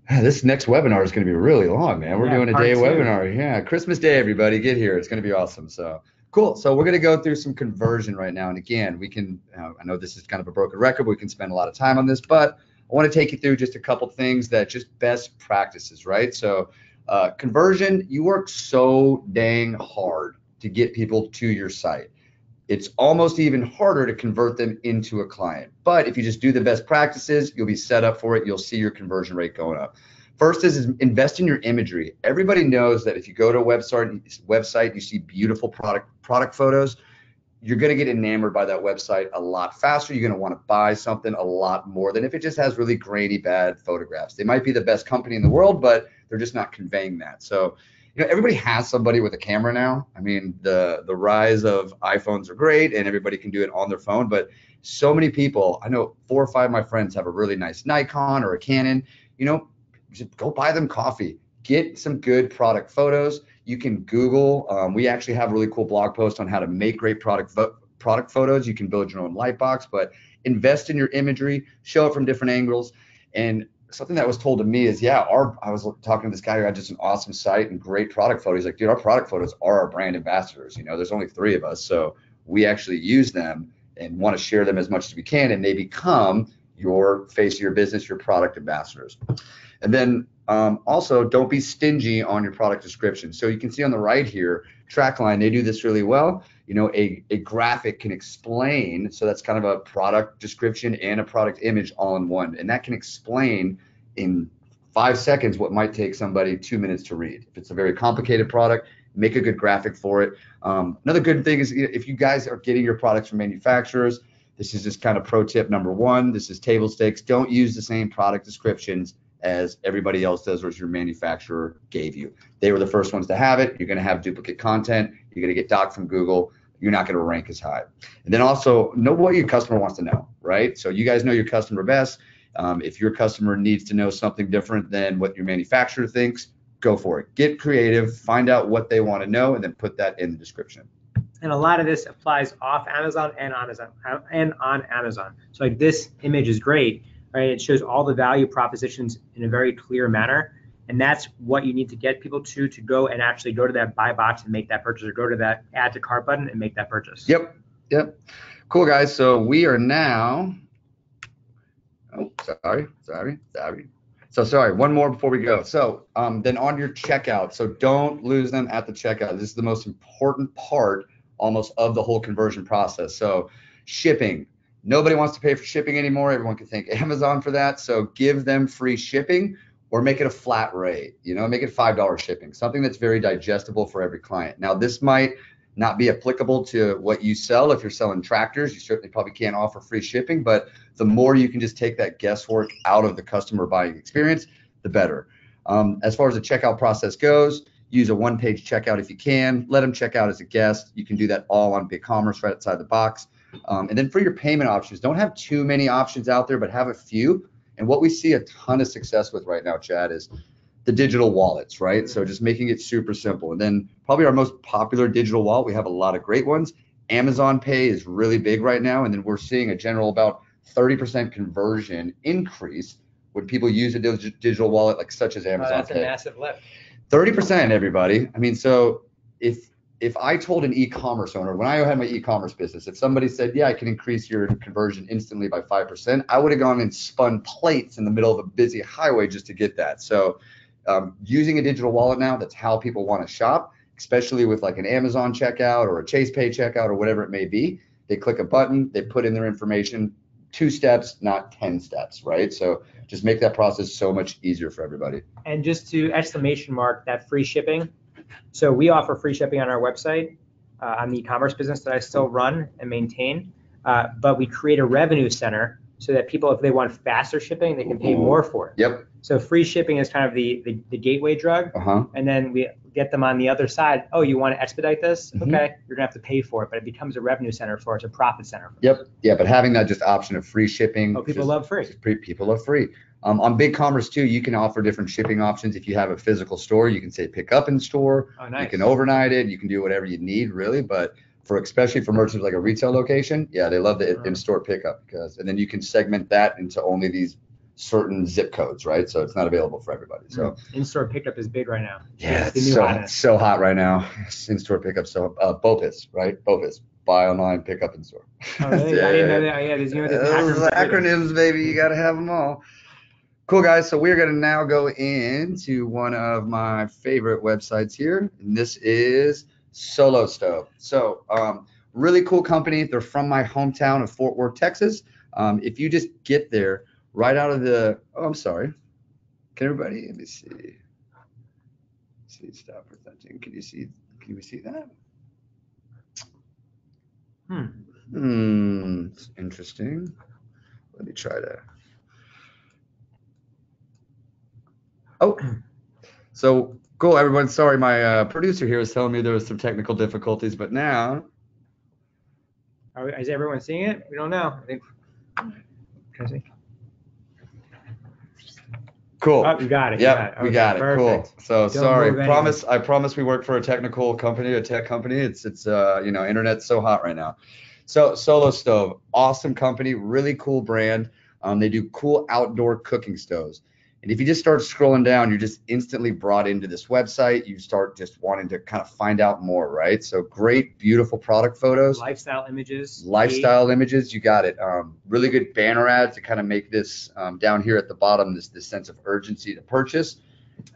This next webinar is going to be really long, man. We're doing a day webinar. Yeah, Christmas Day, everybody. Get here. It's going to be awesome. So cool. So we're going to go through some conversion right now. And again, we can, I know this is kind of a broken record. We can spend a lot of time on this, but I want to take you through just a couple things that just best practices, right? So conversion, you work so dang hard to get people to your site. It's almost even harder to convert them into a client. But if you just do the best practices, you'll be set up for it. You'll see your conversion rate going up. First is invest in your imagery. Everybody knows that if you go to a website, you see beautiful product photos, you're going to get enamored by that website a lot faster. You're going to want to buy something a lot more than if it just has really grainy, bad photographs. They might be the best company in the world, but they're just not conveying that. So, everybody has somebody with a camera now. I mean, the rise of iPhones are great and everybody can do it on their phone, but so many people, I know 4 or 5 of my friends have a really nice Nikon or a Canon. Just go buy them coffee, get some good product photos. You can Google. We actually have a really cool blog post on how to make great product photos. You can build your own light box, but invest in your imagery, show it from different angles. And something that was told to me is, I was talking to this guy who had just an awesome site and great product photos. He's like, dude, our product photos are our brand ambassadors. There's only 3 of us, so we actually use them and want to share them as much as we can, and they become your face of your business, your product ambassadors. And then also, don't be stingy on your product description. So you can see on the right here, Trackline, they do this really well. A graphic can explain, so that's kind of a product description and a product image all in one. And that can explain in 5 seconds what might take somebody 2 minutes to read. If it's a very complicated product, make a good graphic for it. Another good thing is if you guys are getting your products from manufacturers, this is just kind of pro tip number 1. This is table stakes. Don't use the same product descriptions as everybody else does or as your manufacturer gave you. They were the first ones to have it. You're going to have duplicate content. You're going to get docked from Google. You're not going to rank as high. And then also know what your customer wants to know, right? So you guys know your customer best. If your customer needs to know something different than what your manufacturer thinks, go for it. Get creative, find out what they want to know, and then put that in the description. And a lot of this applies off Amazon and on Amazon. So like this image is great, right? It shows all the value propositions in a very clear manner. And that's what you need to get people to go and actually go to that buy box and make that purchase, or go to that add to cart button and make that purchase. Yep. Cool, guys. So we are now, sorry, one more before we go. So then on your checkout, so don't lose them at the checkout. This is the most important part almost of the whole conversion process. So shipping. Nobody wants to pay for shipping anymore. Everyone can thank Amazon for that. So give them free shipping or make it a flat rate, make it $5 shipping, something that's very digestible for every client. Now, this might not be applicable to what you sell. If you're selling tractors, you certainly probably can't offer free shipping, but the more you can just take that guesswork out of the customer buying experience, the better. As far as the checkout process goes, use a one-page checkout if you can. Let them check out as a guest. You can do that all on BigCommerce right outside the box. And then for your payment options, don't have too many options out there, but have a few. And what we see a ton of success with right now, Chad, is the digital wallets, right? So just making it super simple. And then probably our most popular digital wallet, we have a lot of great ones. Amazon Pay is really big right now. And then we're seeing a general about 30% conversion increase when people use a digital wallet, like such as Amazon Pay. That's a massive lift. 30%, everybody. I mean, so if I told an e-commerce owner, when I had my e-commerce business, if somebody said, I can increase your conversion instantly by 5%, I would have gone and spun plates in the middle of a busy highway just to get that. So using a digital wallet now, that's how people want to shop, especially with like an Amazon checkout or a Chase Pay checkout or whatever it may be. They click a button, they put in their information, 2 steps, not 10 steps, right? So just make that process so much easier for everybody. And just to exclamation mark that free shipping. So we offer free shipping on our website on the e-commerce business that I still run and maintain, but we create a revenue center so that people, if they want faster shipping, they can pay more for it. Yep. So free shipping is kind of the gateway drug, and then we get them on the other side. Oh, you want to expedite this? Okay, you're gonna have to pay for it, but it becomes a revenue center for us, a profit center. Yep. Yeah, but having that just option of free shipping. Oh, people love free. People love free. On BigCommerce too, you can offer different shipping options. If you have a physical store, you can say pick up in store. Oh, nice. You can overnight it. You can do whatever you need, really. But especially for merchants like a retail location, they love the in-store pickup and then you can segment that into only these certain zip codes, right? So it's not available for everybody. So in-store pickup is big right now. Yeah, it's so hot right now. In-store pickup. So BOPIS, right? BOPIS. Buy online, pick up in store. Oh, really? I didn't know that. Yeah, there's acronyms, baby. You got to have them all. Cool, guys. So we're going to now go into one of my favorite websites here, and this is Solo Stove. So really cool company. They're from my hometown of Fort Worth, Texas. If you just get there right out of the, Can everybody, let me see. Stop presenting. Can we see that? It's interesting. Let me try to. Oh, so cool, everyone. Sorry, my producer here is telling me there was some technical difficulties, but now. Is everyone seeing it? We don't know. I think. Cool. Oh, you got it. Yep, we got it. Perfect. Cool. So Don't sorry. move anywhere. I promise we work for a technical company, a tech company. It's internet's so hot right now. So Solo Stove, awesome company, really cool brand. They do cool outdoor cooking stoves. And if you just start scrolling down, you're just instantly brought into this website. You start just wanting to kind of find out more, right? So great, beautiful product photos. Lifestyle images. You got it. Really good banner ads to kind of make this down here at the bottom, this sense of urgency to purchase.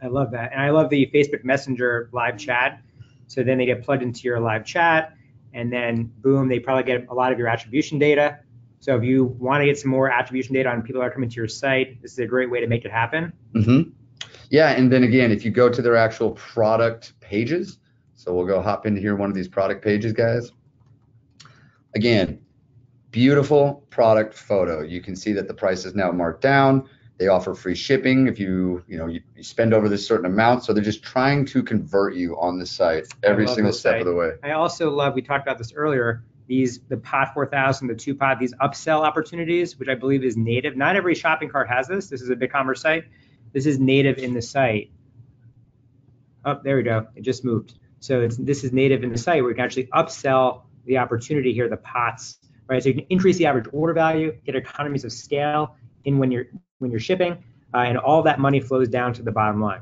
I love that. And I love the Facebook Messenger live chat. So then they get plugged into your live chat, and then boom, they probably get a lot of your attribution data. So if you want to get some more attribution data on people that are coming to your site, this is a great way to make it happen. Yeah, and then again, if you go to their actual product pages, so we'll go hop into here, one of these product pages, guys. Again, beautiful product photo. You can see that the price is now marked down. They offer free shipping if you spend over this certain amount. So they're just trying to convert you on the site every single step of the way. I also love, we talked about this earlier, the Pot 4000, the 2-pot, these upsell opportunities, which I believe is native. Not every shopping cart has this. This is a BigCommerce site. This is native in the site. Oh, there we go. It just moved. So this is native in the site where you can actually upsell the opportunity here, the pots, right? So you can increase the average order value, get economies of scale in when you're shipping, and all that money flows down to the bottom line.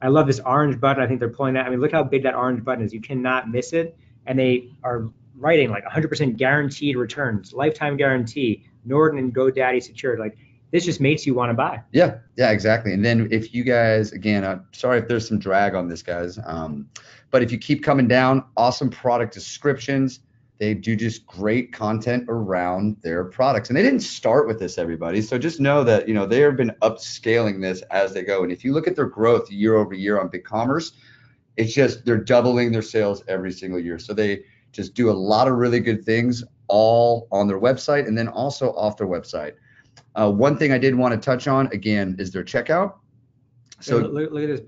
I love this orange button. I think they're pulling that. I mean, look how big that orange button is. You cannot miss it. And they are writing like 100% guaranteed returns, lifetime guarantee, Norton and GoDaddy secured. Like, this just makes you want to buy. Yeah, exactly. And then if you guys, again, I'm sorry if there's some drag on this, guys, but if you keep coming down, awesome product descriptions. They do just great content around their products. And they didn't start with this, everybody. So just know that, they have been upscaling this as they go. And if you look at their growth year over year on BigCommerce, it's just they're doubling their sales every single year. So they just do a lot of really good things all on their website and then also off their website. One thing I did want to touch on, again, is their checkout. So look at this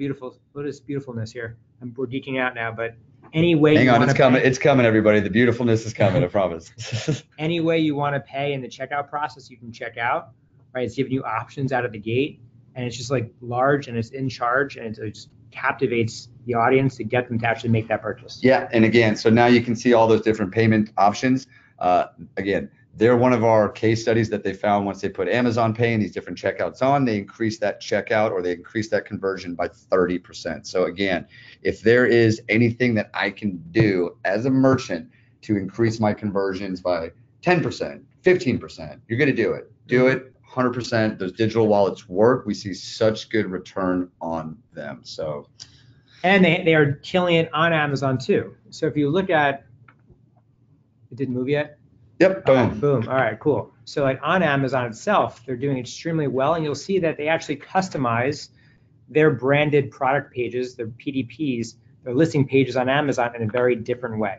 beautifulness here. We're geeking out now, but any way hang on, it's coming, everybody. The beautifulness is coming, I promise. Any way you want to pay in the checkout process, you can check out, right? It's giving you options out of the gate, and it's just like large and it's in charge, and it just captivates the audience to get them to actually make that purchase. Yeah, and again, so now you can see all those different payment options. Again, they're one of our case studies that they found once they put Amazon Pay and these different checkouts on, they increase that checkout or they increase that conversion by 30%. So again, if there is anything that I can do as a merchant to increase my conversions by 10%, 15%, you're going to do it. Do it 100%. Those digital wallets work. We see such good return on them. So, and they are killing it on Amazon too. So if you look at, it didn't move yet? Yep, boom. Boom. All right, cool. So like on Amazon itself, they're doing extremely well, and you'll see that they actually customize their branded product pages, their PDPs, their listing pages on Amazon in a very different way.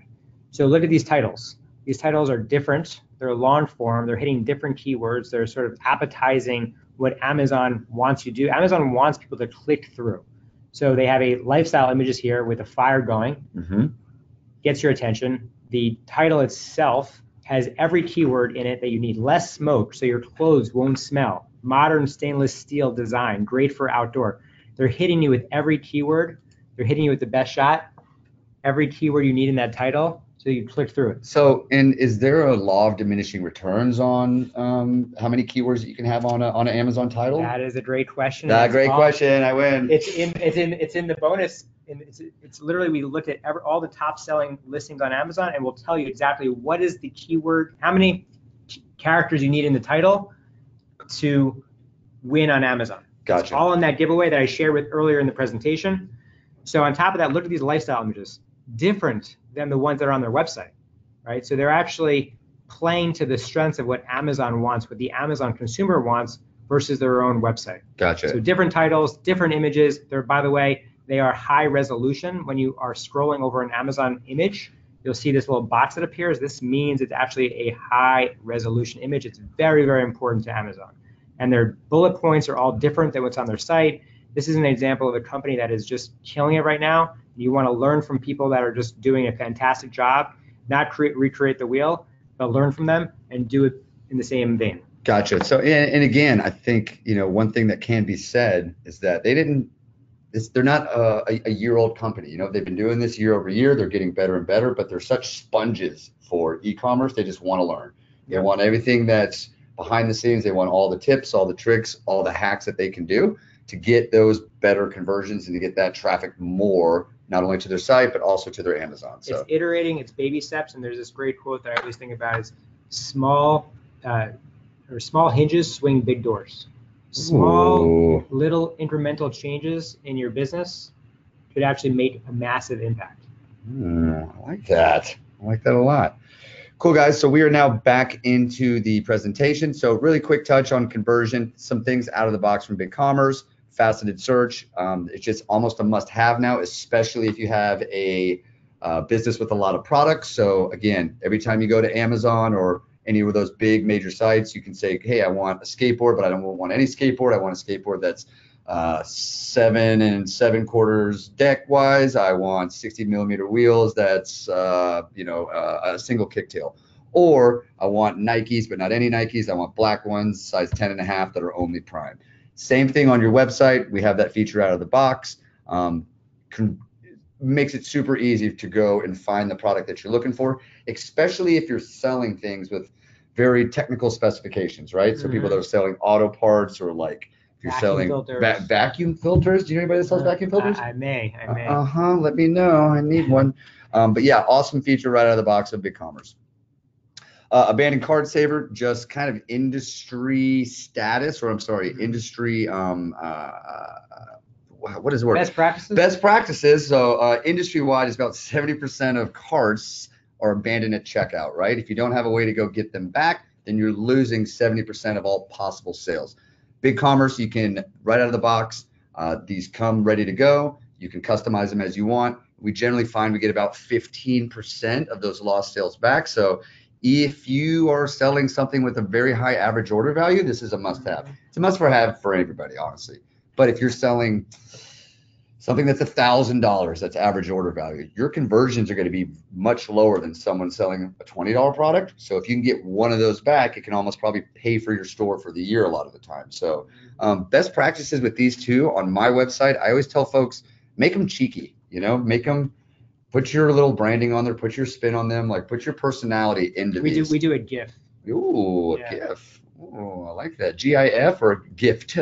So look at these titles. These titles are different. They're long form. They're hitting different keywords. They're sort of appetizing what Amazon wants you to do. Amazon wants people to click through. So they have a lifestyle images here with a fire going, gets your attention. The title itself has every keyword in it that you need. Less smoke, so your clothes won't smell. Modern stainless steel design, great for outdoor. They're hitting you with every keyword. They're hitting you with the best shot. Every keyword you need in that title, so you click through it. So, and is there a law of diminishing returns on how many keywords that you can have on an Amazon title? That is a great question. Question. I win. It's in the bonus. It's literally, we looked at all the top selling listings on Amazon, and we'll tell you exactly what is the keyword, how many characters you need in the title to win on Amazon. Gotcha. It's all in that giveaway that I shared with earlier in the presentation. So on top of that, look at these lifestyle images, different than the ones that are on their website, right? So they're actually playing to the strengths of what Amazon wants, what the Amazon consumer wants, versus their own website. Gotcha. So different titles, different images. They're, by the way, they are high resolution. When you are scrolling over an Amazon image, you'll see this little box that appears. This means it's actually a high resolution image. It's very, very important to Amazon. And their bullet points are all different than what's on their site. This is an example of a company that is just killing it right now. You want to learn from people that are just doing a fantastic job, not recreate the wheel, but learn from them and do it in the same vein. Gotcha. So, and again, I think, one thing that can be said is that they're not a year-old company. They've been doing this year over year. They're getting better and better, but they're such sponges for e-commerce. They just want to learn. They want everything that's behind the scenes. They want all the tips, all the tricks, all the hacks that they can do to get those better conversions and to get that traffic more, not only to their site, but also to their Amazon. So it's iterating, it's baby steps. And there's this great quote that I always think about is small hinges swing big doors. Small, little incremental changes in your business could actually make a massive impact. I like that. I like that a lot. Cool, guys. So we are now back into the presentation. So really quick touch on conversion, some things out of the box from BigCommerce, faceted search. It's just almost a must-have now, especially if you have a business with a lot of products. So again, every time you go to Amazon or any of those big major sites, you can say, hey, I want a skateboard, but I don't want any skateboard. I want a skateboard that's 7 7/4 deck wise. I want 60mm wheels. That's a single kicktail. Or I want Nikes, but not any Nikes. I want black ones, size 10.5 that are only Prime. Same thing on your website. We have that feature out of the box. Makes it super easy to go and find the product that you're looking for, especially if you're selling things with very technical specifications, right? So people that are selling auto parts or like if you're selling vacuum filters. Do you know anybody that sells vacuum filters? I may. Let me know. I need one. But yeah, awesome feature right out of the box of BigCommerce. Abandoned cart saver, just kind of industry status, or I'm sorry, industry, what is the word? Best practices? Best practices. So industry-wide is about 70% of carts are abandoned at checkout, right? If you don't have a way to go get them back, then you're losing 70% of all possible sales. BigCommerce, you can, right out of the box, these come ready to go. You can customize them as you want. We generally find we get about 15% of those lost sales back. So if you are selling something with a very high average order value, this is a must-have. It's a must-have for everybody, honestly. But if you're selling something that's $1,000, that's average order value, your conversions are going to be much lower than someone selling a $20 product. So if you can get one of those back, it can almost probably pay for your store for the year a lot of the time. So best practices with these two on my website, I always tell folks, make them cheeky, make them, put your little branding on there, put your spin on them, like put your personality into these. We do a GIF. Ooh, a GIF. Oh, I like that. GIF or gift?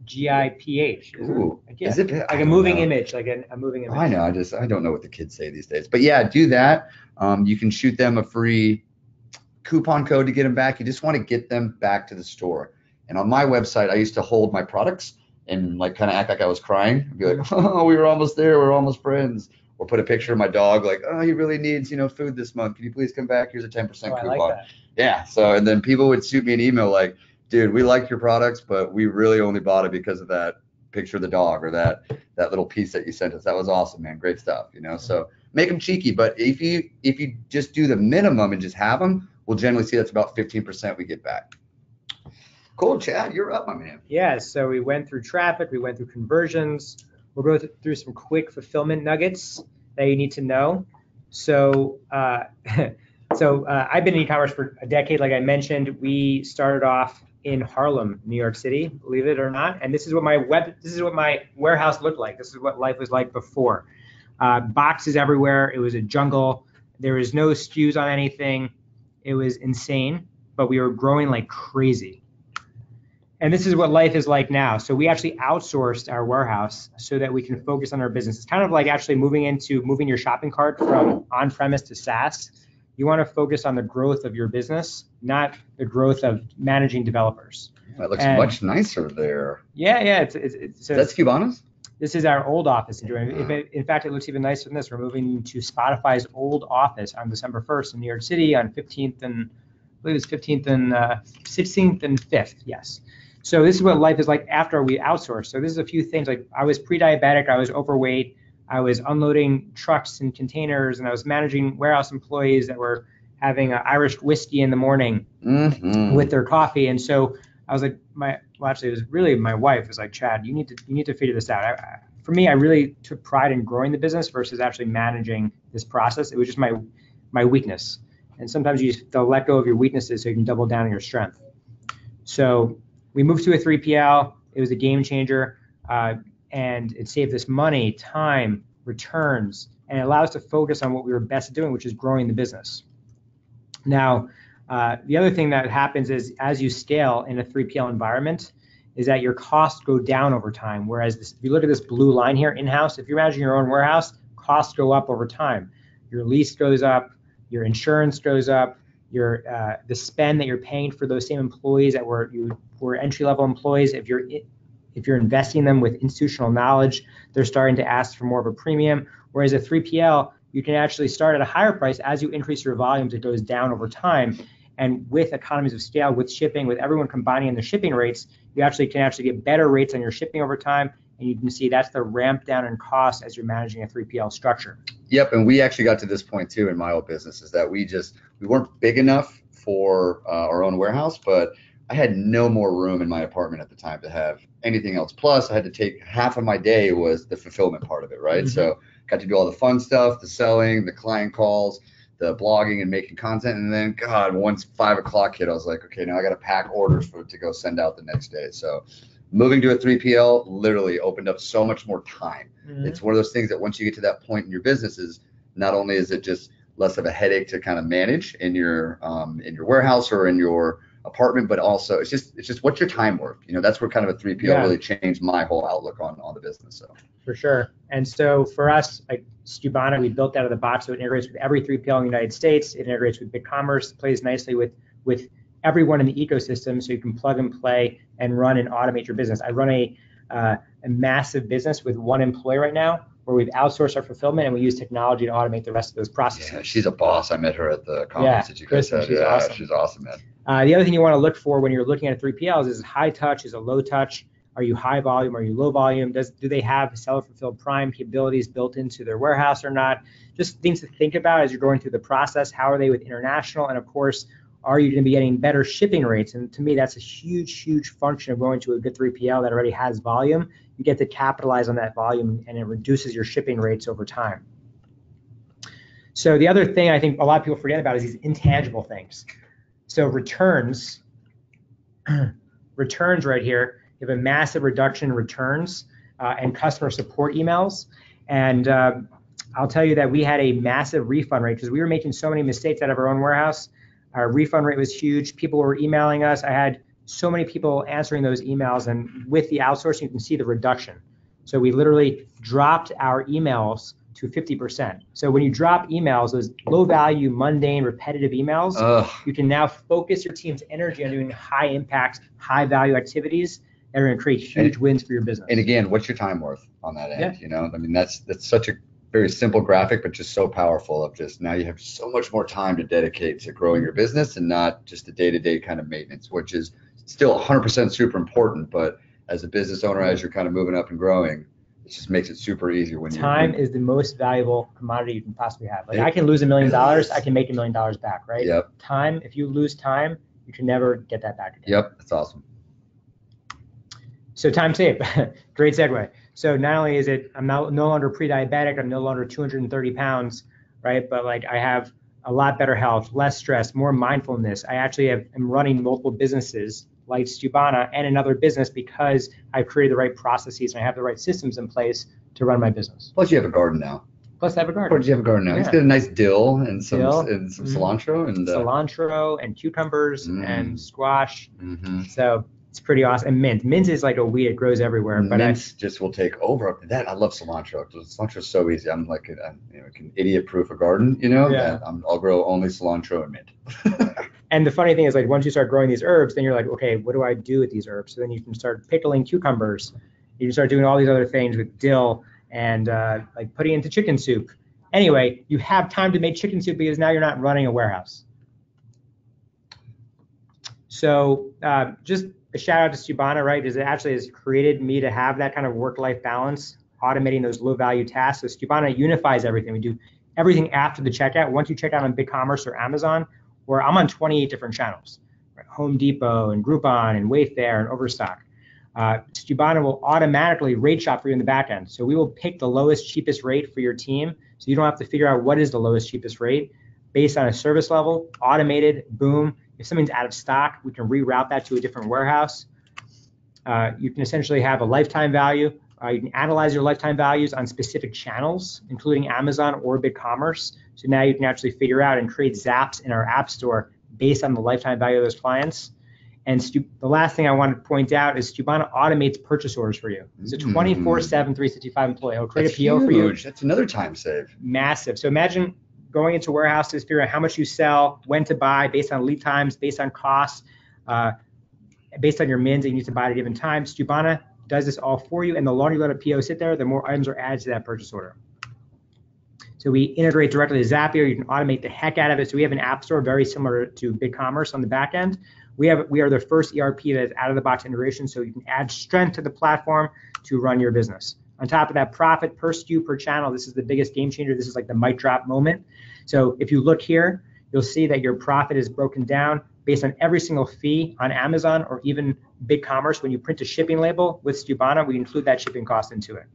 GIPH. Ooh, is it like a moving image, like a moving image? I know. I don't know what the kids say these days, but yeah, do that. You can shoot them a free coupon code to get them back. You just want to get them back to the store. And on my website, I used to hold my products and like kind of act like I was crying. I'd be like, oh, we were almost there. We're almost friends. Or put a picture of my dog, like, oh, he really needs, food this month. Can you please come back? Here's a 10% coupon. I like that. Yeah. So, and then people would shoot me an email like, dude, we like your products, but we really only bought it because of that picture of the dog or that little piece that you sent us. That was awesome, man. Great stuff, So make them cheeky, but if you just do the minimum and just have them, we'll generally see that's about 15% we get back. Cool, Chad, you're up, my man. Yeah, so we went through traffic, we went through conversions. We'll go through some quick fulfillment nuggets that you need to know. So, I've been in e-commerce for a decade. Like I mentioned, we started off in Harlem, New York City, believe it or not. And this is what my warehouse looked like. This is what life was like before. Boxes everywhere. It was a jungle. There was no SKUs on anything. It was insane, but we were growing like crazy. And this is what life is like now. So we actually outsourced our warehouse so that we can focus on our business. It's kind of like actually moving your shopping cart from on-premise to SaaS. You want to focus on the growth of your business, not the growth of managing developers. That looks much nicer there. Yeah. So is that Skubana's? This is our old office. In fact, it looks even nicer than this. We're moving to Spotify's old office on December 1st in New York City on 15th and, I believe it's 15th and 16th and 5th. Yes. So this is what life is like after we outsource. So this is a few things. Like I was pre-diabetic, I was overweight, I was unloading trucks and containers, and I was managing warehouse employees that were having Irish whiskey in the morning with their coffee. And so I was like, actually, it was really my wife was like, Chad, you need to figure this out. For me, I really took pride in growing the business versus actually managing this process. It was just my weakness. And sometimes you just have to let go of your weaknesses so you can double down on your strength. So we moved to a 3PL. It was a game changer, and it saved us money, time, returns, and it allowed us to focus on what we were best at doing, which is growing the business. Now, the other thing that happens is as you scale in a 3PL environment is that your costs go down over time. Whereas if you look at this blue line here, in-house, if you're managing your own warehouse, costs go up over time. Your lease goes up, your insurance goes up, the spend that you're paying for those same employees that were entry-level employees, if you're investing them with institutional knowledge, they're starting to ask for more of a premium. Whereas a 3PL, you can actually start at a higher price. As you increase your volumes, it goes down over time. And with economies of scale, with shipping, with everyone combining in the shipping rates, you can get better rates on your shipping over time. And you can see that's the ramp down in cost as you're managing a 3PL structure. Yep, and we actually got to this point too in my old business, is that we weren't big enough for our own warehouse, but I had no more room in my apartment at the time to have anything else. Plus, I had to take half of my day was the fulfillment part of it, right? Mm-hmm. So got to do all the fun stuff, the selling, the client calls, the blogging and making content. And then, God, once 5 o'clock hit, I was like, okay, now I got to pack orders to go send out the next day. So moving to a 3PL literally opened up so much more time. Mm-hmm. It's one of those things that once you get to that point in your businesses, not only is it just less of a headache to kind of manage in your warehouse or in your apartment, but also it's just what's your time worth? That's where kind of a 3PL really changed my whole outlook on the business. So for sure. And so for us, like Skubana, we built out of the box, so it integrates with every 3PL in the United States. It integrates with BigCommerce, plays nicely with everyone in the ecosystem, so you can plug and play and run and automate your business. I run a massive business with one employee right now, where we've outsourced our fulfillment and we use technology to automate the rest of those processes. Yeah, she's a boss. I met her at the conference that you guys had. She's awesome. She's awesome, man. The other thing you want to look for when you're looking at 3PLs is high touch, is it low touch? Are you high volume? Are you low volume? Do they have seller fulfilled prime capabilities built into their warehouse or not? Just things to think about as you're going through the process. How are they with international? And of course, are you going to be getting better shipping rates? And to me, that's a huge, huge function of going to a good 3PL that already has volume. You get to capitalize on that volume and it reduces your shipping rates over time. So the other thing I think a lot of people forget about is these intangible things. So returns right here, you have a massive reduction in returns and customer support emails. And I'll tell you that we had a massive refund rate because we were making so many mistakes out of our own warehouse. Our refund rate was huge. People were emailing us. I had so many people answering those emails, and with the outsourcing, you can see the reduction. So we literally dropped our emails to 50%. So when you drop emails, those low value, mundane, repetitive emails, you can now focus your team's energy on doing high impact, high value activities that are going to create huge wins for your business. And again, what's your time worth on that end? Yeah. I mean, that's such a very simple graphic, but just so powerful of just now you have so much more time to dedicate to growing your business and not just the day-to-day kind of maintenance, which is still 100% super important. But as a business owner, as you're kind of moving up and growing, it just makes it super easy when time is the most valuable commodity you can possibly have. Like I can lose $1 million, I can make $1 million back, right? Yep. Time, if you lose time, you can never get that back again. Yep, that's awesome. So time saved, great segue. So not only is it, I'm no longer pre-diabetic, I'm no longer 230 pounds, right? But like I have a lot better health, less stress, more mindfulness. I actually am running multiple businesses like Skubana and another business because I've created the right processes and I have the right systems in place to run my business. Plus you have a garden now. Plus I have a garden. Or do you have a garden now? Yeah. He's got a nice dill and some cilantro. Cilantro and cucumbers and squash. So it's pretty awesome. And mint. Mint is like a weed. It grows everywhere. But mint just will take over. That I love cilantro. Cilantro is so easy. I'm like, can idiot-proof a garden, Yeah. I'll grow only cilantro and mint. And the funny thing is, like, once you start growing these herbs, then you're like, okay, what do I do with these herbs? So then you can start pickling cucumbers. You can start doing all these other things with dill and like putting it into chicken soup. Anyway, you have time to make chicken soup because now you're not running a warehouse. So just a shout out to Skubana, right? Because it actually has created me to have that kind of work-life balance, automating those low-value tasks. So Skubana unifies everything. We do everything after the checkout. Once you check out on BigCommerce or Amazon, where I'm on 28 different channels, right? Home Depot and Groupon and Wayfair and Overstock. Skubana will automatically rate shop for you in the back end. So we will pick the lowest, cheapest rate for your team. So you don't have to figure out what is the lowest, cheapest rate based on a service level, automated, boom. If something's out of stock, we can reroute that to a different warehouse. You can essentially have a lifetime value. You can analyze your lifetime values on specific channels, including Amazon or BigCommerce. So now you can actually figure out and create zaps in our app store based on the lifetime value of those clients. And the last thing I want to point out is Skubana automates purchase orders for you. It's a 24/7, 365 employee. It'll create a PO for you. That's another time save. Massive. So imagine going into warehouses, figuring out how much you sell, when to buy, based on lead times, based on costs, based on your mins that you need to buy at a given time. Skubana does this all for you, and the longer you let a PO sit there, the more items are added to that purchase order. So we integrate directly to Zapier. You can automate the heck out of it. So we have an app store very similar to BigCommerce on the back end. We are the first ERP that is out-of-the-box integration, so you can add strength to the platform to run your business. On top of that, profit per SKU per channel, this is the biggest game changer. This is like the mic drop moment. So if you look here, you'll see that your profit is broken down based on every single fee on Amazon or even BigCommerce. When you print a shipping label with Skubana, we include that shipping cost into it.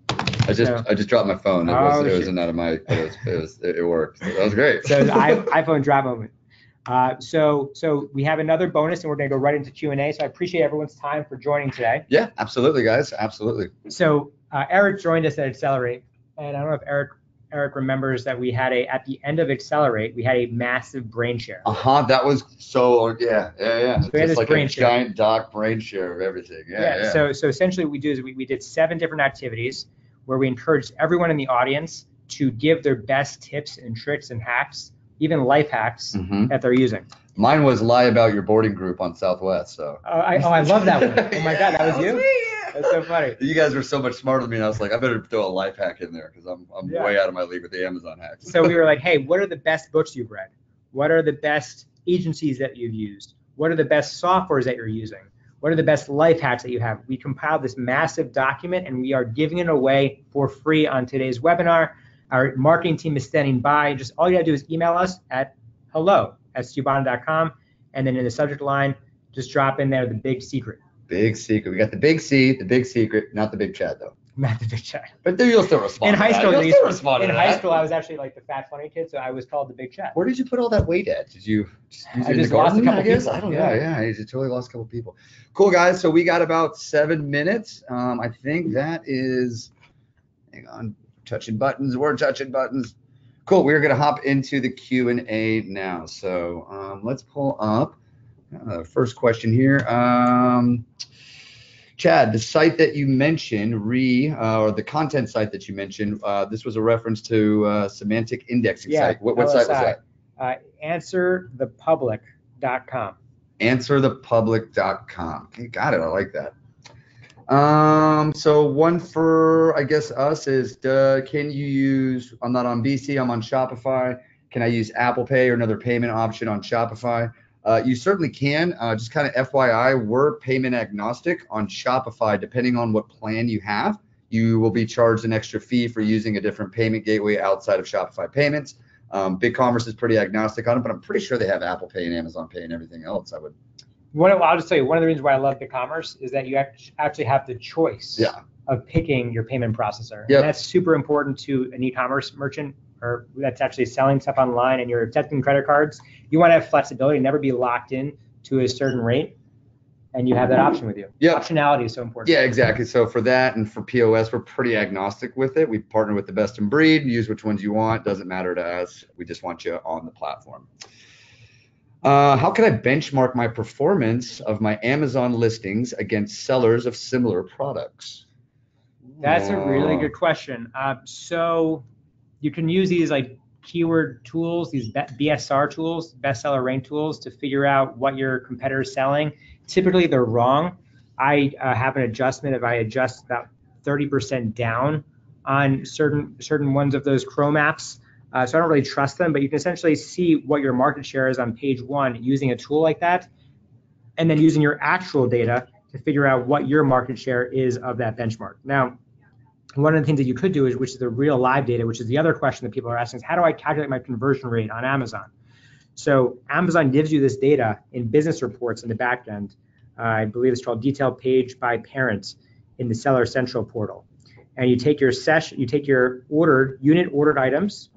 I just dropped my phone. It wasn't out of my. It worked. That was great. So the iPhone drop moment. So we have another bonus, and we're going to go right into Q&A. So I appreciate everyone's time for joining today. Yeah, absolutely, guys. Absolutely. So Eric joined us at Accelerate, and I don't know if Eric remembers that we had at the end of Accelerate, we had a massive brain share. That was so yeah. So we had this like brain a share. Giant doc brain share of everything. Yeah. So essentially what we do is we did 7 different activities where we encouraged everyone in the audience to give their best tips and tricks and hacks, even life hacks that they're using. Mine was lie about your boarding group on Southwest. So. I love that one. Oh my God, that was you? Me. That's so funny. You guys were so much smarter than me, and I was like, I better throw a life hack in there because I'm way out of my league with the Amazon hacks. So we were like, hey, what are the best books you've read? What are the best agencies that you've used? What are the best softwares that you're using? What are the best life hacks that you have? We compiled this massive document, and we are giving it away for free on today's webinar. Our marketing team is standing by. Just all you gotta do is email us at hello@skubana.com, and then in the subject line, just drop in there the big secret. Big secret. We got the big C, the big secret, not the big chat though. Not the big chat. But then you'll still respond. In high school, I was actually like the fat funny kid, so I was called the big chat. Where did you put all that weight at? Did you just use it in the lost garden? a couple people. I don't know. Yeah, you totally lost a couple people. Cool, guys. So we got about 7 minutes. I think that is. Hang on. Touching buttons. We're touching buttons. Cool. We're gonna hop into the Q&A now. So let's pull up first question here. Chad, the site that you mentioned, or the content site that you mentioned, this was a reference to semantic indexing site. What site was that? Answerthepublic.com. Answerthepublic.com. Okay, got it. I like that. So one for, I guess, us is, can you use, I'm not on BC, I'm on Shopify. Can I use Apple Pay or another payment option on Shopify? You certainly can. Just kind of FYI, we're payment agnostic on Shopify. Depending on what plan you have, you will be charged an extra fee for using a different payment gateway outside of Shopify payments. BigCommerce is pretty agnostic on it, but I'm pretty sure they have Apple Pay and Amazon Pay and everything else. I'll just tell you, one of the reasons why I love BigCommerce is that you actually have the choice of picking your payment processor. Yep. And that's super important to an e-commerce merchant or that's actually selling stuff online and you're accepting credit cards. You want to have flexibility, never be locked in to a certain rate, and you have that option with you. Yeah. Optionality is so important. Yeah, exactly. So for that and for POS, we're pretty agnostic with it. We partner with the best in breed, use which ones you want. Doesn't matter to us. We just want you on the platform. How can I benchmark my performance of my Amazon listings against sellers of similar products? That's a really good question. So you can use these like keyword tools, these BSR tools, bestseller rank tools, to figure out what your competitor is selling. Typically, they're wrong. I have an adjustment if I adjust about 30% down on certain ones of those Chrome apps. So I don't really trust them, but you can essentially see what your market share is on page 1 using a tool like that, and then using your actual data to figure out what your market share is of that benchmark. Now, one of the things that you could do is, which is the real live data, which is the other question that people are asking, is how do I calculate my conversion rate on Amazon? So Amazon gives you this data in business reports in the back end. I believe it's called detailed page by parent in the Seller Central portal. And you take your unit ordered items,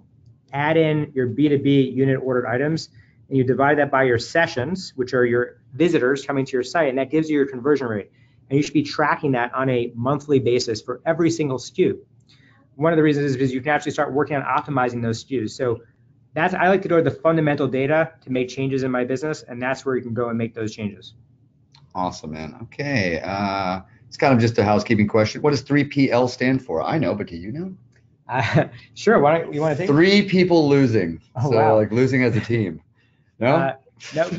add in your B2B unit ordered items, and you divide that by your sessions, which are your visitors coming to your site, and that gives you your conversion rate. And you should be tracking that on a monthly basis for every single SKU. One of the reasons is because you can actually start working on optimizing those SKUs. So I like to go to the fundamental data to make changes in my business, and that's where you can go and make those changes. Awesome, man. Okay. It's kind of just a housekeeping question. What does 3PL stand for? I know, but do you know? Sure. Why don't you want to take 3 people losing. Oh, so wow. like losing as a team. No? No.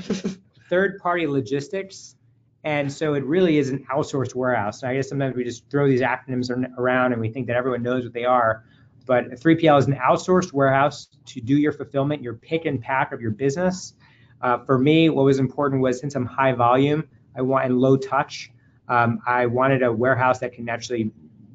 Third-party logistics. And so it really is an outsourced warehouse. And I guess sometimes we just throw these acronyms around and we think that everyone knows what they are. But 3PL is an outsourced warehouse to do your fulfillment, your pick and pack of your business. For me, what was important was, since I'm high volume and low touch, I wanted a warehouse that can actually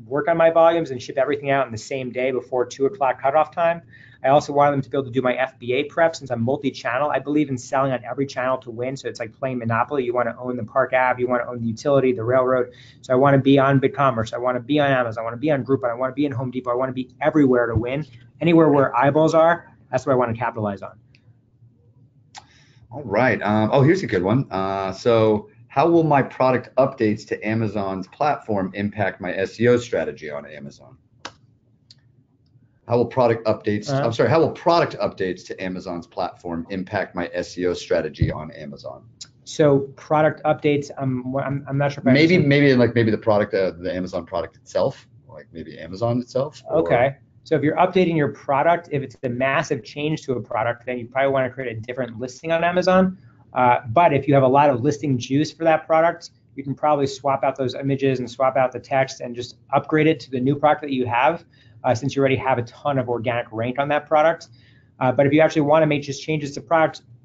work on my volumes and ship everything out in the same day before 2 o'clock cutoff time. I also wanted them to be able to do my FBA prep, since I'm multi-channel. I believe in selling on every channel to win. So it's like playing Monopoly. You want to own the Park Ave, you want to own the utility, the railroad. So I want to be on BigCommerce. I want to be on Amazon. I want to be on Groupon. I want to be in Home Depot. I want to be everywhere to win. Anywhere where eyeballs are, that's what I want to capitalize on. All right. Here's a good one. So how will my product updates to Amazon's platform impact my SEO strategy on Amazon? How will product updates to Amazon's platform impact my SEO strategy on Amazon? So product updates, I'm not sure if maybe the product, the Amazon product itself, like maybe Amazon itself. Okay. So if you're updating your product, if it's a massive change to a product, then you probably want to create a different listing on Amazon. But if you have a lot of listing juice for that product, you can probably swap out those images and swap out the text and just upgrade it to the new product that you have, since you already have a ton of organic rank on that product. But if you actually want to make just changes to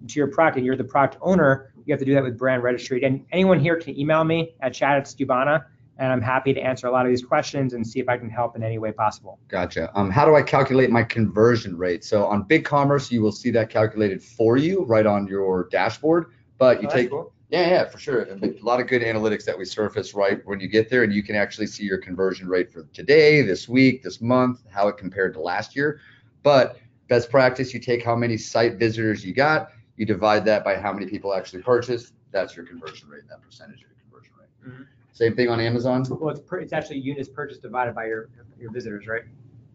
your product and you're the product owner, you have to do that with brand registry. And anyone here can email me at chat@Skubana, and I'm happy to answer a lot of these questions and see if I can help in any way possible. Gotcha. How do I calculate my conversion rate? So on BigCommerce, you will see that calculated for you right on your dashboard. But you take, cool. Yeah, for sure. A lot of good analytics that we surface right when you get there, and you can actually see your conversion rate for today, this week, this month, how it compared to last year. But best practice, you take how many site visitors you got, you divide that by how many people actually purchased. That's your conversion rate, that percentage of your conversion rate. Mm-hmm. Same thing on Amazon. Well, it's actually units purchased divided by your visitors, right?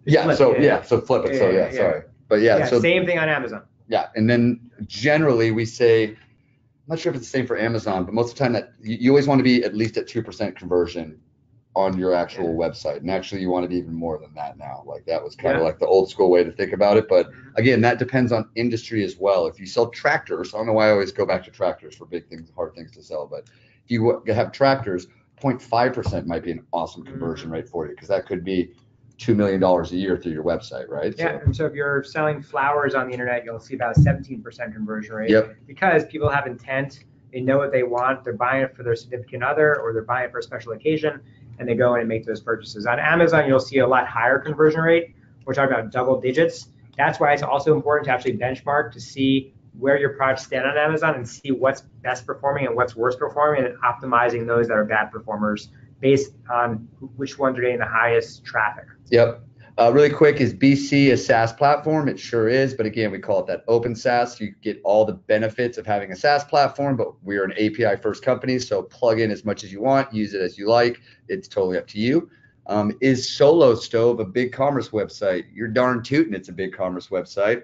Yeah. So flip it. Sorry. But so same thing on Amazon. Yeah, and then generally we say, I'm not sure if it's the same for Amazon, but most of the time that you always want to be at least at 2% conversion on your actual website, and actually you want to be even more than that now. Like that was kind of like the old school way to think about it. But again, that depends on industry as well. If you sell tractors, I don't know why I always go back to tractors for big things, hard things to sell, but if you have tractors, 0.5% might be an awesome conversion rate for you, because that could be $2 million a year through your website, right? Yeah, and so if you're selling flowers on the internet, you'll see about a 17% conversion rate. Yep. Because people have intent, they know what they want, they're buying it for their significant other, or they're buying it for a special occasion, and they go in and make those purchases. On Amazon, you'll see a lot higher conversion rate. We're talking about double digits. That's why it's also important to actually benchmark to see where your products stand on Amazon and see what's best performing and what's worst performing, and optimizing those that are bad performers based on which ones are getting the highest traffic. Yep. Really quick, is BC a SaaS platform? It sure is, but again, we call it that open SaaS. You get all the benefits of having a SaaS platform, but we're an API first company, so plug in as much as you want, use it as you like. It's totally up to you. Is Solo Stove a BigCommerce website? You're darn tootin', it's a BigCommerce website.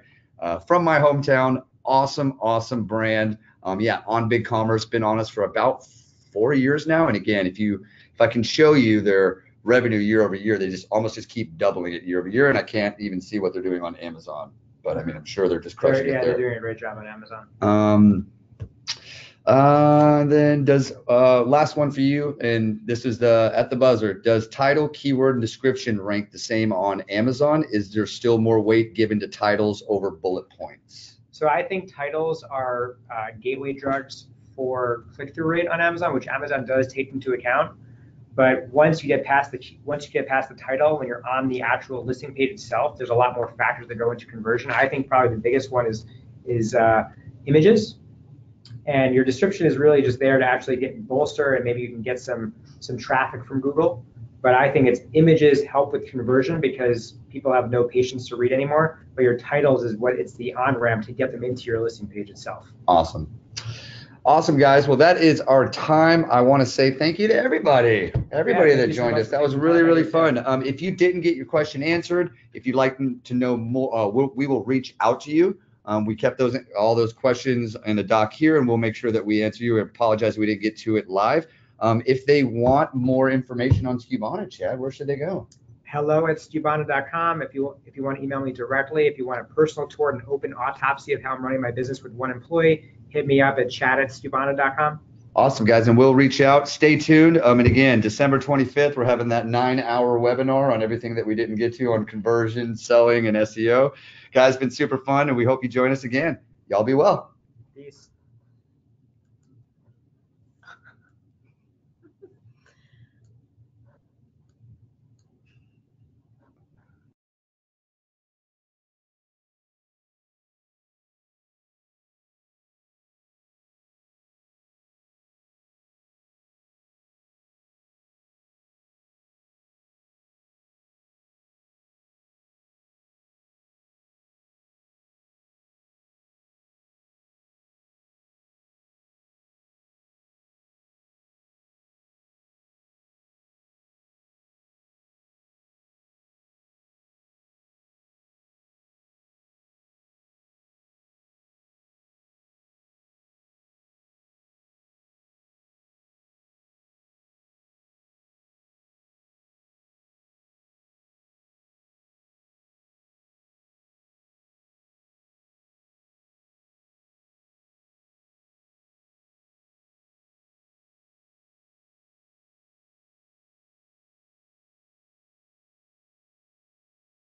From my hometown, awesome brand. On BigCommerce, been on us for about 4 years now. And again, if I can show you their revenue year over year, they just keep doubling it year over year, and I can't even see what they're doing on Amazon. But I mean, I'm sure they're just crushing it there. They're doing a great job on Amazon. Then last one for you, and this is at the buzzer. Does title, keyword, and description rank the same on Amazon? Is there still more weight given to titles over bullet points? So I think titles are gateway drugs for click-through rate on Amazon, which Amazon does take into account. But once you get past the title, when you're on the actual listing page itself, there's a lot more factors that go into conversion. I think probably the biggest one is images, and your description is really just there to actually bolster, and maybe you can get some traffic from Google. But I think it's images help with conversion because people have no patience to read anymore. But your titles is it's the on-ramp to get them into your listing page itself. Awesome. Awesome, guys. Well, that is our time. I want to say thank you to everybody that joined us. That was really, really fun. If you didn't get your question answered, if you'd like to know more, we will reach out to you. We kept all those questions in the doc here, and we'll make sure that we answer you. I apologize we didn't get to it live. If they want more information on Skubana, Chad, where should they go? hello@skubana.com. If you want to email me directly, if you want a personal tour and an open autopsy of how I'm running my business with one employee, hit me up at chad@skubana.com. Awesome, guys, and we'll reach out. Stay tuned. And again, December 25th, we're having that 9-hour webinar on everything that we didn't get to on conversion, selling, and SEO. Guys, it's been super fun, and we hope you join us again. Y'all be well.